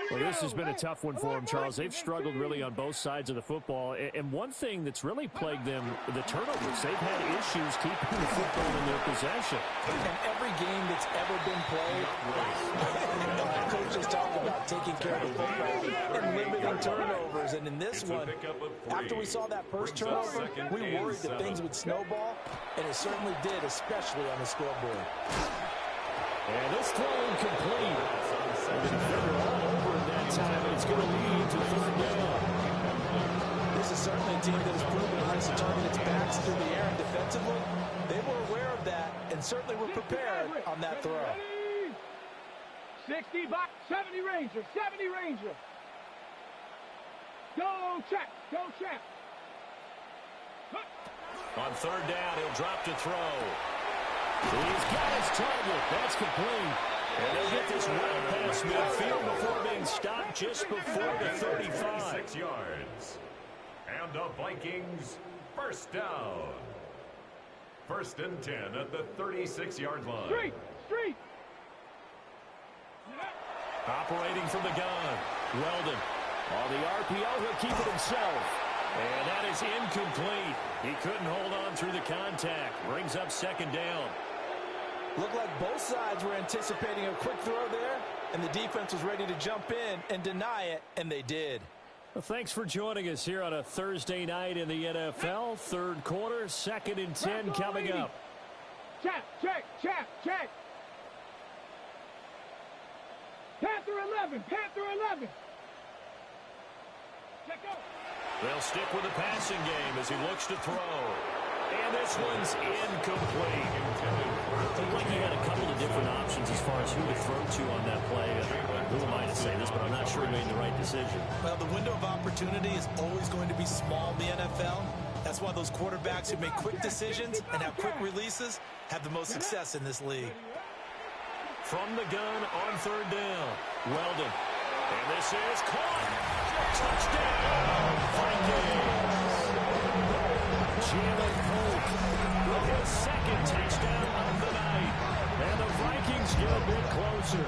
Well, this has been a tough one for them, Charles. They've struggled really on both sides of the football. And one thing that's really plagued them, the turnovers. They've had issues keeping the football in their possession. And every game that's ever been played, coaches talk about taking care of the football and limiting turnovers. And in this one, after we saw that first turnover, we worried that things would snowball, and it certainly did, especially on the scoreboard. And this throw incomplete. All over in that time, and it's going to lead to third down. This is certainly a team that has proven it likes to target its backs through the air and defensively. They were aware of that and certainly were prepared on that throw. 60 box, 70 Ranger, 70 Ranger. Go check, go check. On third down, he'll drop to throw. He's got his target. That's complete. And they'll get this well past midfield before being stopped just before the 35. 36 yards. And the Vikings first down. First and 10 at the 36-yard line. Street. Operating from the gun, Weldon. On the RPO, he'll keep it himself. And that is incomplete. He couldn't hold on through the contact. Brings up second down. Looked like both sides were anticipating a quick throw there, and the defense was ready to jump in and deny it, and they did. Well, thanks for joining us here on a Thursday night in the NFL. Third quarter, 2nd and 10 coming up. Check. Panther 11. Check out. They'll stick with the passing game as he looks to throw. And this one's incomplete. Looked like he had a couple of different options as far as who to throw to on that play. Who am I to say this, but I'm not sure he made the right decision. Well, the window of opportunity is always going to be small in the NFL. That's why those quarterbacks who make quick decisions and have quick releases have the most success in this league. From the gun on third down, Weldon. And this is caught. Touchdown, Vikings. Jalen Polk with his second touchdown of the night. And the Vikings get a bit closer.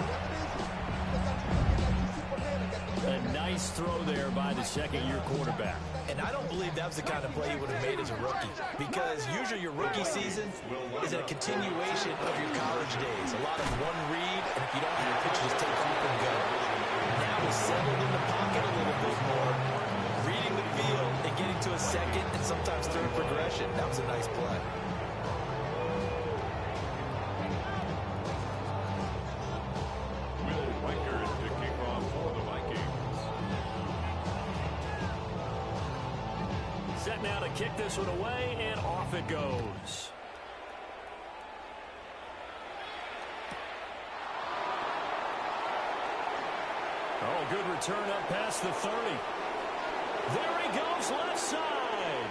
A nice throw there by the second-year quarterback. And I don't believe that was the kind of play he would have made as a rookie, because usually your rookie season is a continuation of your college days. A lot of one read, and if you don't have a pitch, just take off and go. Now he's settled in the pocket a little bit more, reading the field and getting to a second and sometimes third progression. That was a nice play. Will Reichard to kick off for the Vikings. Set now to kick this one away, and off it goes. Oh, good return up past the 30. There he goes, left side.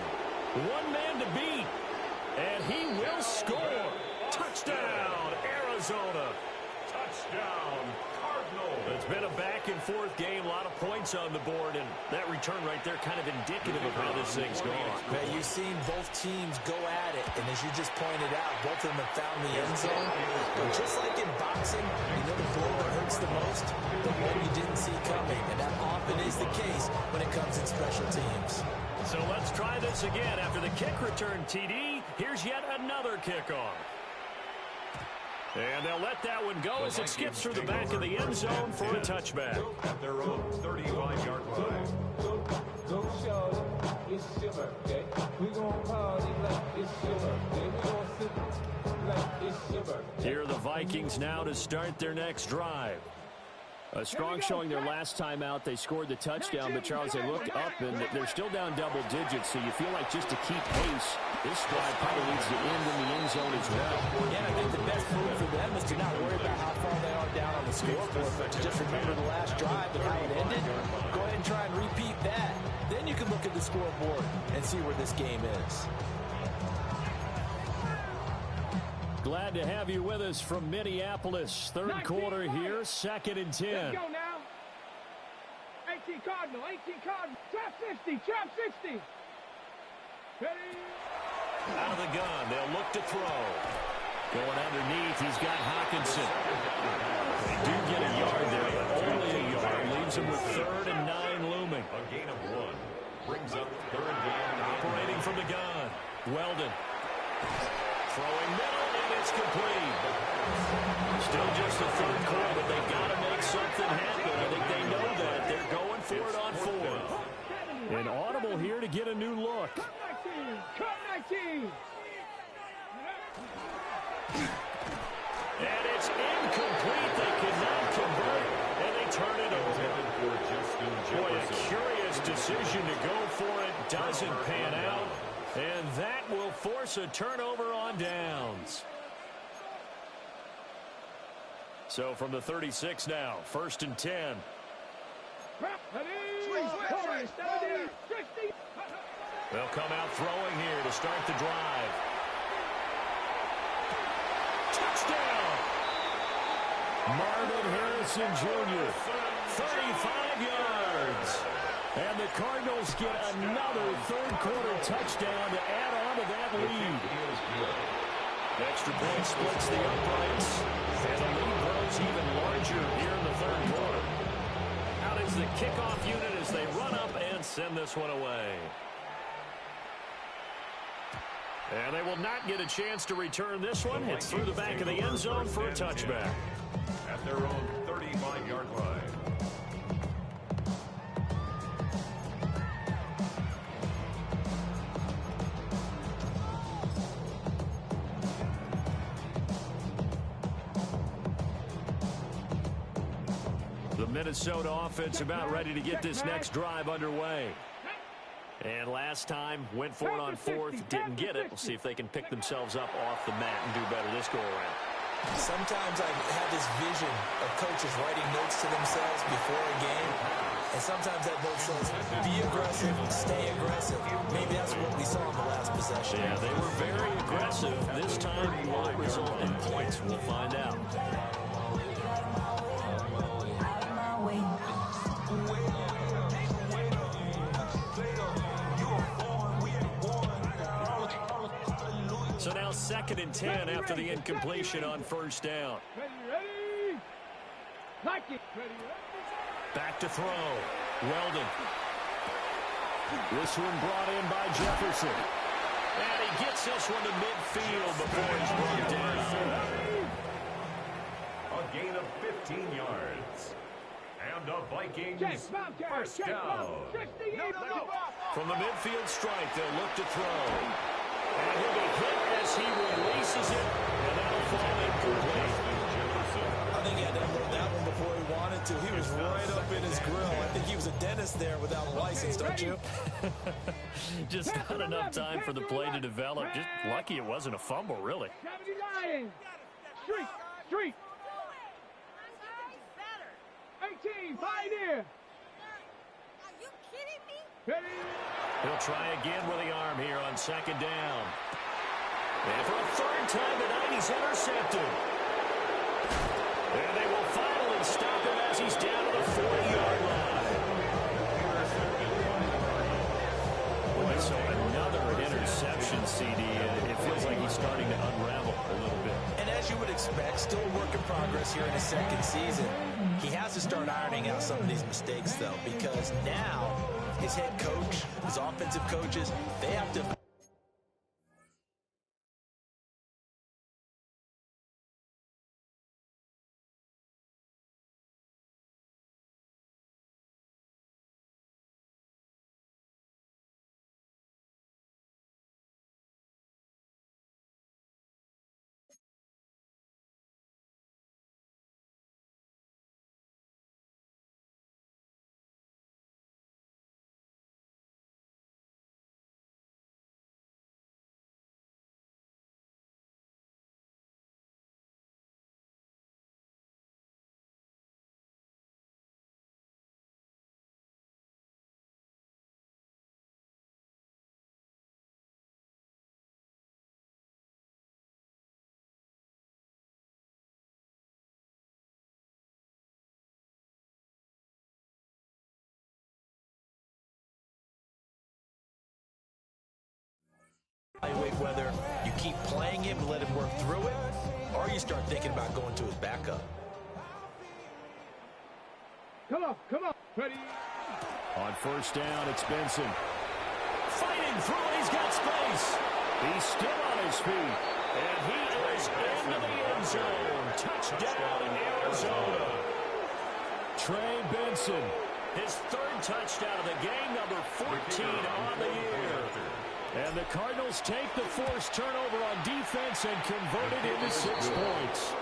One man to beat, and he will score. Touchdown, Arizona. Touchdown, Cardinals. It's been a back-and-forth game, a lot of points on the board, and that return right there kind of indicative of how this thing's gone. Man, you've seen both teams go at it, and as you just pointed out, both of them have found the end zone. But just like in boxing, you know the blow that hurts the most? The one you didn't see coming, and that often is the case when it comes in special teams. So let's try this again. After the kick return, TD, here's yet another kickoff. And they'll let that one go as it skips through the back of the end zone for a touchback. At their own 35-yard line. Go show it's your birthday. We gon' party like it's your birthday. We gon' sip like it's your birthday. Here are the Vikings now to start their next drive. A strong showing their last time out. They scored the touchdown, but Charles, they look up and they're still down double digits, so you feel like just to keep pace, this drive probably needs to end in the end zone as well. Yeah, I think the best move for them is to not worry about how far they are down on the scoreboard, but to just remember the last drive and how it ended. Go ahead and try and repeat that. Then you can look at the scoreboard and see where this game is. Glad to have you with us from Minneapolis. Third quarter here, 2nd and 10. Let's go now. 18 Cardinal, 18 Cardinal. Trap 60, trap 60. Ready? Out of the gun, they'll look to throw. Going underneath, he's got Hawkinson. They do get a yard there, but only a yard. Leaves him with 3rd and 9 looming. A gain of 1. Brings up 3rd down. Operating from the gun. Weldon. Throwing middle, and it's complete. Still just the 3rd quarter, but they got to make something happen. I think they know that. They're going for it on 4th. An audible here to get a new look. Cut 19. And it's incomplete. They cannot convert, and they turn it over. Boy, a curious decision to go for it. Doesn't pan out. And that will force a turnover on downs. So from the 36 now, 1st and 10. They'll come out throwing here to start the drive. Touchdown! Marvin Harrison Jr., 35 yards. and the Cardinals get another third-quarter touchdown to add on to that lead. Extra point splits the uprights, and the lead grows even larger here in the 3rd quarter. Out is the kickoff unit as they run up and send this one away. And they will not get a chance to return this one. It's through the back of the end zone for a touchback. At their own 35-yard line. The Minnesota offense about ready to get this next drive underway. And last time, went for it on 4th, didn't get it. We'll see if they can pick themselves up off the mat and do better this go-around. Sometimes I have this vision of coaches writing notes to themselves before a game, and sometimes that note says, be aggressive, stay aggressive. Maybe that's what we saw in the last possession. Yeah, they were very aggressive. This time, will it result in points? We'll find out. So now 2nd and 10 after the incompletion on 1st down. Ready? Like it. Ready? Back to throw. Weldon. This one brought in by Jefferson. And he gets this one to midfield before he's brought down. A gain of 15 yards. And the Vikings first down. From the midfield strike, they'll look to throw. And he'll be hit as he releases it, and that'll fall incomplete. I think he had to unload that one before he wanted to. He was right up in his grill. I think he was a dentist there without a license, don't you? Just not enough time for the play to develop. Just lucky it wasn't a fumble, really. 79. Street. 18, Pioneer. Are you kidding me? Ready? He'll try again with the arm here on 2nd down. And for a 3rd time tonight, he's intercepted. And they will finally stop him as he's down to the 40-yard line. Boy, so another interception, CD. It feels like he's starting to unravel a little bit. And as you would expect, still a work in progress here in his 2nd season. He has to start ironing out some of these mistakes, though, because now his head coach, his offensive coaches, they have to whether you keep playing him and let him work through it, or you start thinking about going to his backup. Come on, come on. Ready? On first down, it's Benson. Fighting through it, he's got space. He's still on his feet. And he is into the end zone. Touchdown, Arizona. Trey Benson. His third touchdown of the game, number 14 on the year. And the Cardinals take the forced turnover on defense and convert it into 6 points.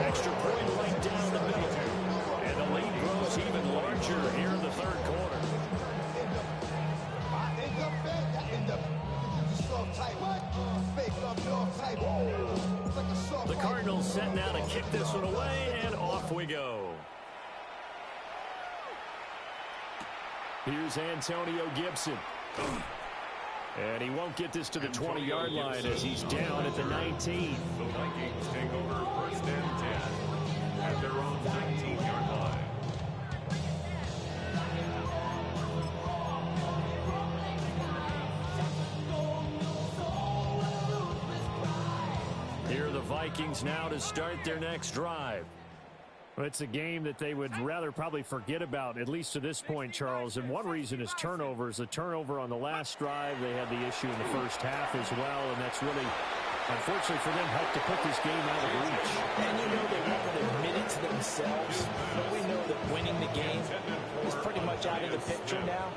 Extra point right down the middle. And the lead grows even larger here in the third quarter. The Cardinals set now to kick this one away, and off we go. Here's Antonio Gibson. And he won't get this to the 20-yard line as he's down at the 19. The Vikings take over first and 10 at their own 19-yard line. Here are the Vikings now to start their next drive. Well, it's a game that they would rather probably forget about, at least to this point, Charles. And one reason is turnovers. A turnover on the last drive. They had the issue in the first half as well, and that's really, unfortunately for them, helped to put this game out of reach. And you know they won't admit it to themselves, but we know that winning the game is pretty much out of the picture now.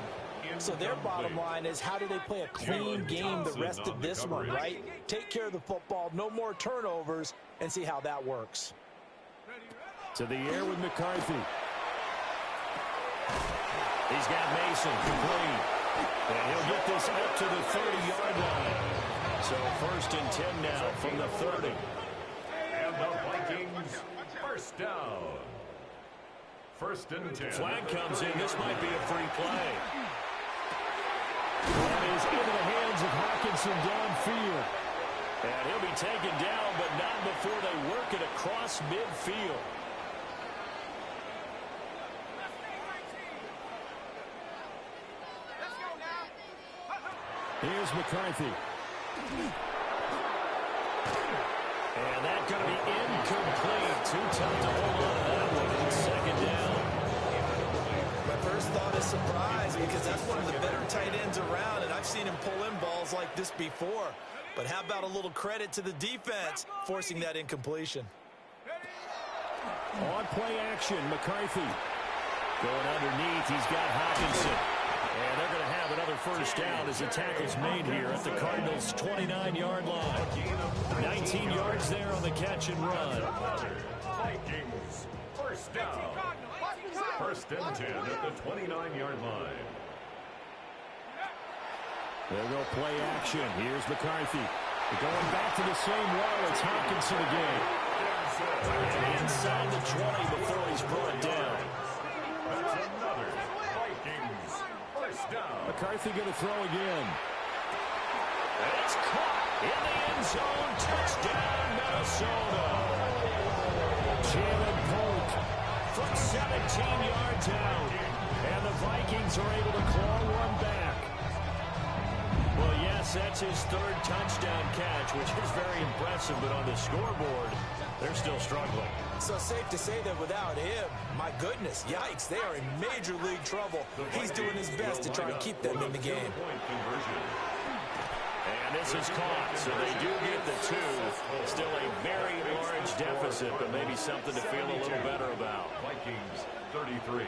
So their bottom line is, how do they play a clean game the rest of this one, right? Take care of the football, no more turnovers, and see how that works. To the air with McCarthy. He's got Mason complete. And he'll get this up to the 30-yard line. So first and 10 now from the 30. And the Vikings first down. First and 10. Flag comes in. This might be a free play. That is into the hands of Hawkinson downfield. And he'll be taken down, but not before they work it across midfield. Here's McCarthy. And that's going to be incomplete. Too tough to hold on to that one. And second down. My first thought is surprise, because that's one of the better tight ends around, and I've seen him pull in balls like this before. But how about a little credit to the defense forcing that incompletion? On play action, McCarthy. Going underneath, he's got Hawkinson. And they're going to have another first down as the tackle's made here at the Cardinals' 29-yard line. 19 yards there on the catch and run. Vikings first down. First and 10 at the 29-yard line. They'll go play action. Here's McCarthy. Going back to the same wall. It's Hawkinson again. Inside the 20 before he's brought down. That's another Vikings first down. McCarthy going to throw again. And it's caught in the end zone. Touchdown, Minnesota. Jalen Polk From 17 yards out. And the Vikings are able to claw one back. Well, yes, that's his third touchdown catch, which is very impressive. But on the scoreboard, they're still struggling. So safe to say that without him, my goodness, yikes, they are in major league trouble. He's doing his best to try and keep them in the game. And this is caught, so they do get the two. Still a very large deficit, but maybe something to feel a little better about. Vikings 33.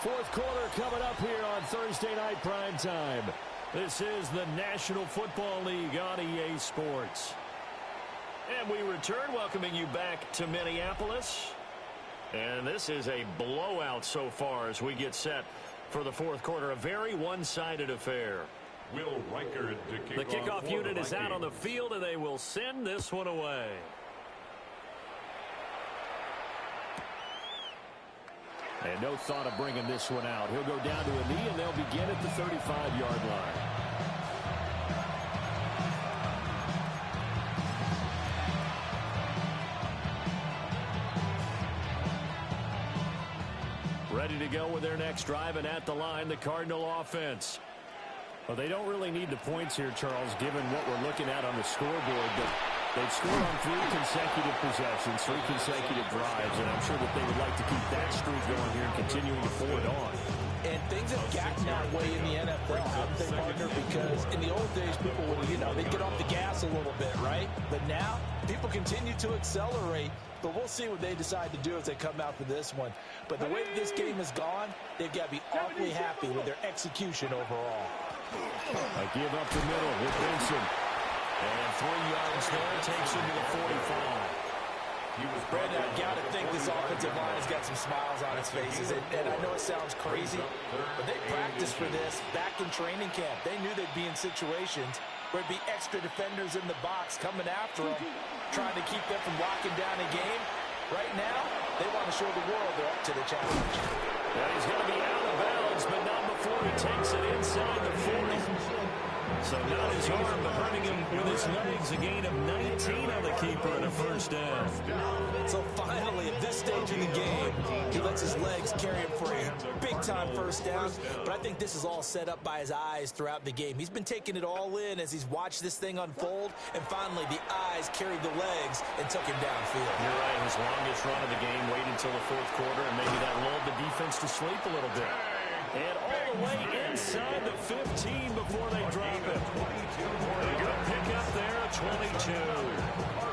Fourth quarter coming up here on Thursday Night Primetime. This is the National Football League on EA Sports. And we return, welcoming you back to Minneapolis. And this is a blowout so far as we get set for the fourth quarter. A very one-sided affair. Will Reichard to kick The kickoff off unit for is the out on the Vikings. field, and they will send this one away. And no thought of bringing this one out. He'll go down to a knee, and they'll begin at the 35-yard line. go with their next drive, and at the line, the Cardinal offense. Well, they don't really need the points here, Charles, given what we're looking at on the scoreboard. But they've scored on 3 consecutive possessions, 3 consecutive drives, and I'm sure that they would like to keep that streak going here and continuing to forward on. And things have gotten that way in the NFL, haven't they, partner? Because in the old days, people would, they'd get off the gas a little bit, right? But now, people continue to accelerate. But we'll see what they decide to do as they come out for this one. But the way this game has gone, they've got to be awfully happy with their execution overall. A give up the middle with Benson. And 3 yards there, takes him to the 45. Brandon, I got to think this offensive line has got some smiles on its faces. And I know it sounds crazy, but they practiced for this back in training camp. They knew they'd be in situations where it'd be extra defenders in the box coming after them, trying to keep them from locking down a game. Right now, they want to show the world they're up to the challenge. Yeah, he's going to be out of bounds, but not before he takes it inside the 40. So not his arm, but hurting him with his legs. A gain of 19 on the keeper and a first down. So finally, at this stage of the game, he lets his legs carry him for a big-time first down. But I think this is all set up by his eyes throughout the game. He's been taking it all in as he's watched this thing unfold. And finally, the eyes carried the legs and took him downfield. You're right. His longest run of the game waited until the fourth quarter, and maybe that lulled the defense to sleep a little bit. And all the way inside the 15 before they drop it. A good pickup there at 22.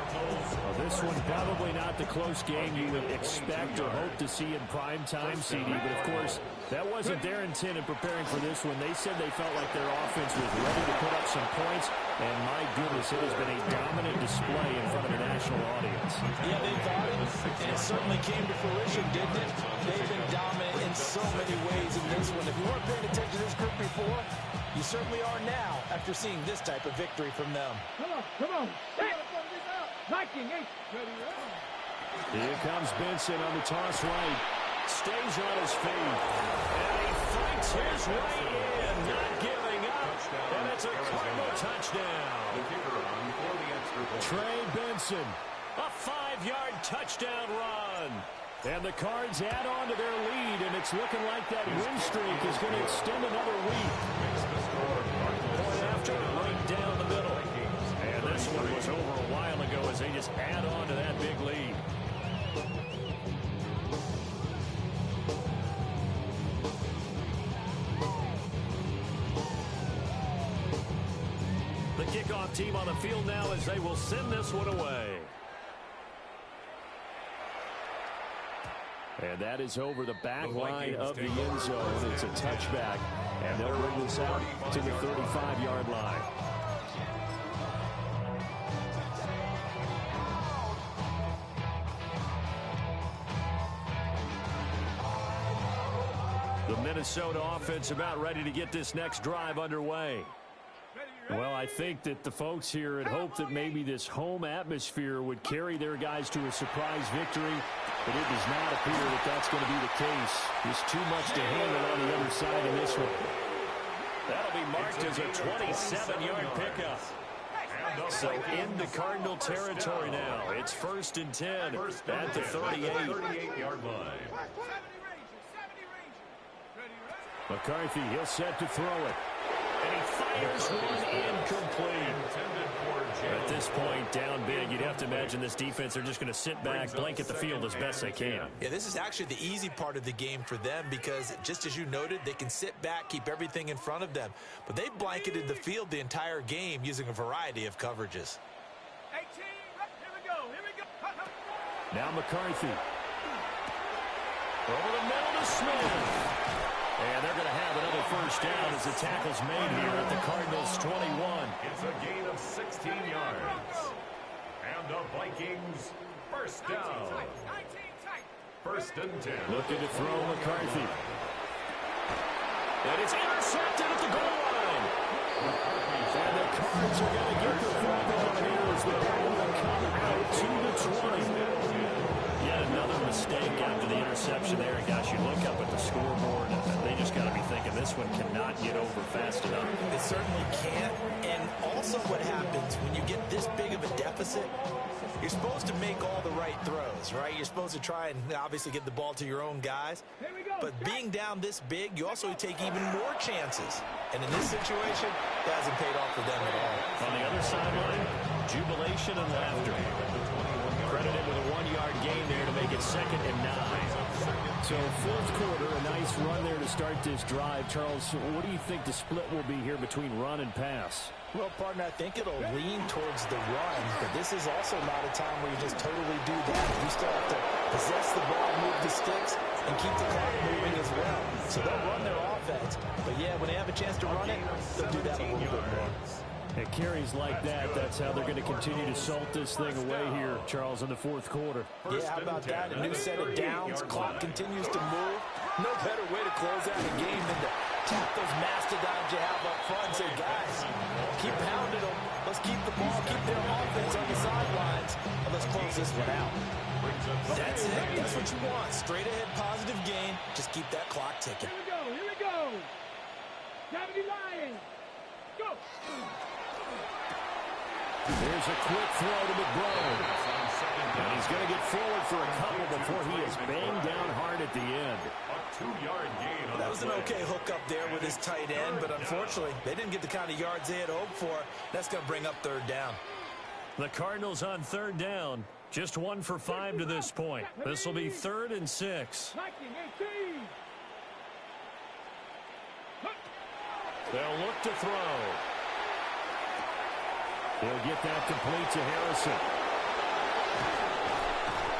Well, this one probably not the close game you would expect or hope to see in prime time, CD. But, of course, that wasn't their intent in preparing for this one. They said they felt like their offense was ready to put up some points. And, my goodness, it has been a dominant display in front of a national audience. Yeah, they thought it, and it certainly came to fruition, didn't it? They've been dominant in so many ways in this one. If you weren't paying attention to this group before, you certainly are now after seeing this type of victory from them. Come on. Viking, ready. Here comes Benson on the toss right. Stays on his feet. And he fights his way in, not giving up. And it's a Cardinal touchdown. Trey Benson. A 5-yard touchdown run. And the Cards add on to their lead, and it's looking like that win streak is going to extend another week. Point after, right down the middle. And this one was over a while ago as they just add on to that big lead. The kickoff team on the field now as they will send this one away. And that is over the back line of the end zone. It's a touchback, and they'll bring this out to the 35-yard line. The Minnesota offense about ready to get this next drive underway. Well, I think that the folks here had hoped that maybe this home atmosphere would carry their guys to a surprise victory, but it does not appear that that's going to be the case. There's too much to handle on the other side of this one. That'll be marked as a 27-yard pickup. So into Cardinal territory now. It's 1st and 10 at the 38-yard line. McCarthy, he'll set to throw it. And he fires one incomplete. At this point, down big, you'd have to imagine this defense, they're just going to sit back, blanket the field as best they can. Yeah, this is actually the easy part of the game for them because, just as you noted, they can sit back, keep everything in front of them. But they blanketed the field the entire game using a variety of coverages. 18, here we go. Now McCarthy. Over the middle to Smith. And they're going to have another first down as the tackle's made here at the Cardinals' 21. It's a gain of 16 yards. And the Vikings first down. 1st and 10. Looking to throw McCarthy. And it's intercepted at the goal line. And the Cards are going to get the football here as the ball will come out to the 20. Yet another mistake after the interception there. And gosh, you look up at the scoreboard, they just got to be thinking this one cannot get over fast enough. It certainly can't. And also what happens when you get this big of a deficit, You're supposed to make all the right throws, right? You're supposed to try and obviously get the ball to your own guys. Here we go. But being down this big, you also take even more chances. And in this situation, it hasn't paid off for them at all. On the other sideline, jubilation and laughter. Credited with a 1-yard gain there to make it 2nd and 9. So fourth quarter, a nice run there to start this drive. Charles, what do you think the split will be here between run and pass? Well, partner, I think it'll lean towards the run, but this is also not a time where you just totally do that. You still have to possess the ball, move the sticks, and keep the clock moving as well. So they'll run their offense, but yeah, when they have a chance to run it, they'll do that a little bit more. At carries like that, that's how they're going to continue to salt this thing away here, Charles, in the fourth quarter. Yeah, how about that? A new set of downs. Clock continues to move. No better way to close out a game than to tap those mastodons you have up front and say, guys, keep pounding them. Let's keep the ball, keep their offense on the sidelines, and let's close this one out. That's it. That's what you want. Straight ahead, positive gain. Just keep that clock ticking. Here we go. Here we go. Gravity Lions. Go. There's a quick throw to McBride. And he's going to get forward for a couple before he is banged down hard at the end. A 2-yard gain on That was an okay hook up there with his tight end, but unfortunately, they didn't get the kind of yards they had hoped for. That's going to bring up 3rd down. The Cardinals on 3rd down. Just 1 for 5 to this point. This will be 3rd and 6. Viking 18. They'll look to throw. He'll get that complete to Harrison.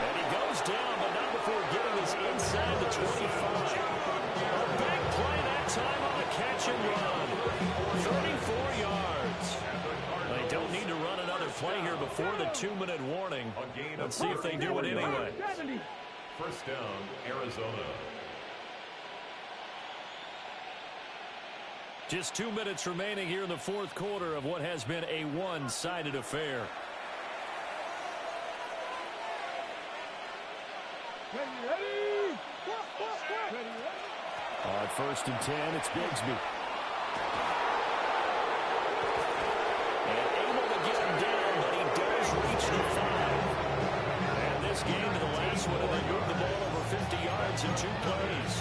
And he goes down, but not before getting us inside the 25. A big play that time on the catch and run. 34 yards. They don't need to run another play here before the 2-minute warning. Let's see if they do it anyway. 70. First down, Arizona. Just 2 minutes remaining here in the fourth quarter of what has been a one-sided affair. Ready. On 1st and 10, it's Bigsby. And able to get him down, but he does reach the 5. And this game to the last one, and they moved the ball over 50 yards in 2 plays.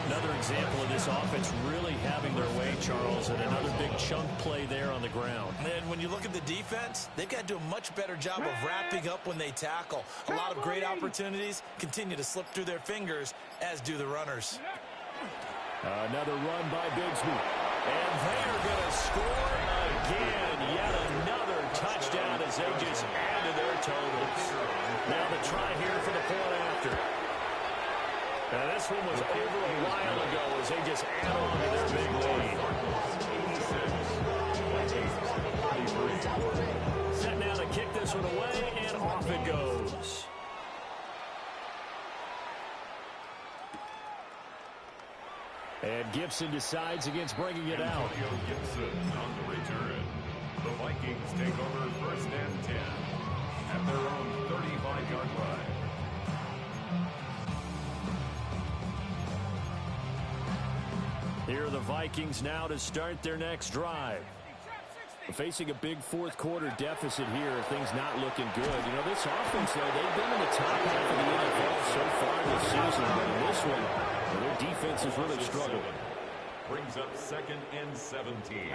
Another example of this offense really having their way, Charles, and another big chunk play there on the ground. And when you look at the defense, they've got to do a much better job of wrapping up when they tackle. A lot of great opportunities continue to slip through their fingers, as do the runners. Another run by Bigsby. And they are going to score again. Yet another touchdown as they just add to their totals. Now the try here for the point after. Now this one was over a while ago as they just add on to their big lead. Set now to kick this one away, and off it goes. And Gibson decides against bringing it out. Gibson on the return. The Vikings take over 1st and 10 at their own 35-yard line. Here are the Vikings now to start their next drive. Facing a big fourth quarter deficit here, things not looking good. You know, this offense, though, they've been in the top half of the NFL so far this season, but in this one, well, their defense has really struggled. Brings up 2nd and 17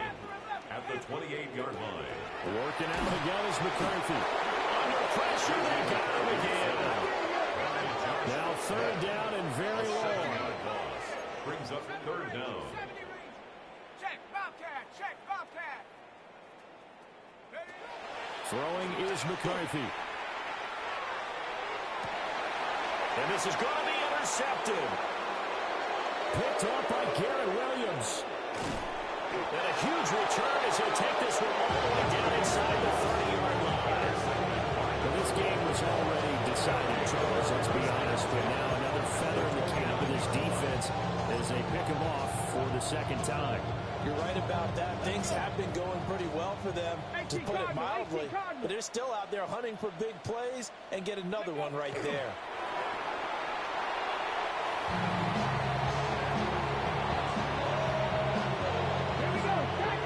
at the 28-yard line. Working out again is McCarthy. Under pressure, they got him again. Now 3rd down and very long. Brings up 3rd down. Check, Bobcat. Check, Bobcat. Throwing is McCarthy. And this is going to be intercepted. Picked off by Garrett Williams. And a huge return as he'll take this one all the way down inside the 30-yard line. Well, this game was already decided, Charles, let's be honest, but now another feather in the cap of this defense as they pick him off for the 2nd time. You're right about that. Things have been going pretty well for them, to put it mildly. But they're still out there hunting for big plays and get another one right there. Here we go. Check.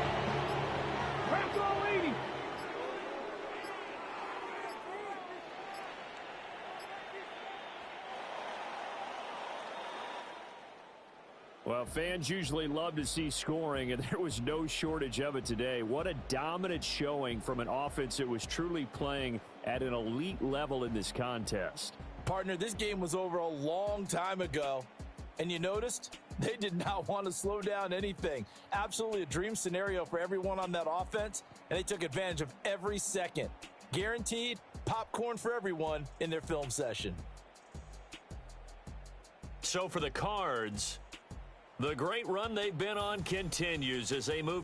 Crack all 80. Well, fans usually love to see scoring, and there was no shortage of it today. What a dominant showing from an offense that was truly playing at an elite level in this contest. Partner, this game was over a long time ago, and you noticed they did not want to slow down anything. Absolutely a dream scenario for everyone on that offense, and they took advantage of every second. Guaranteed popcorn for everyone in their film session. So for the Cards, the great run they've been on continues as they move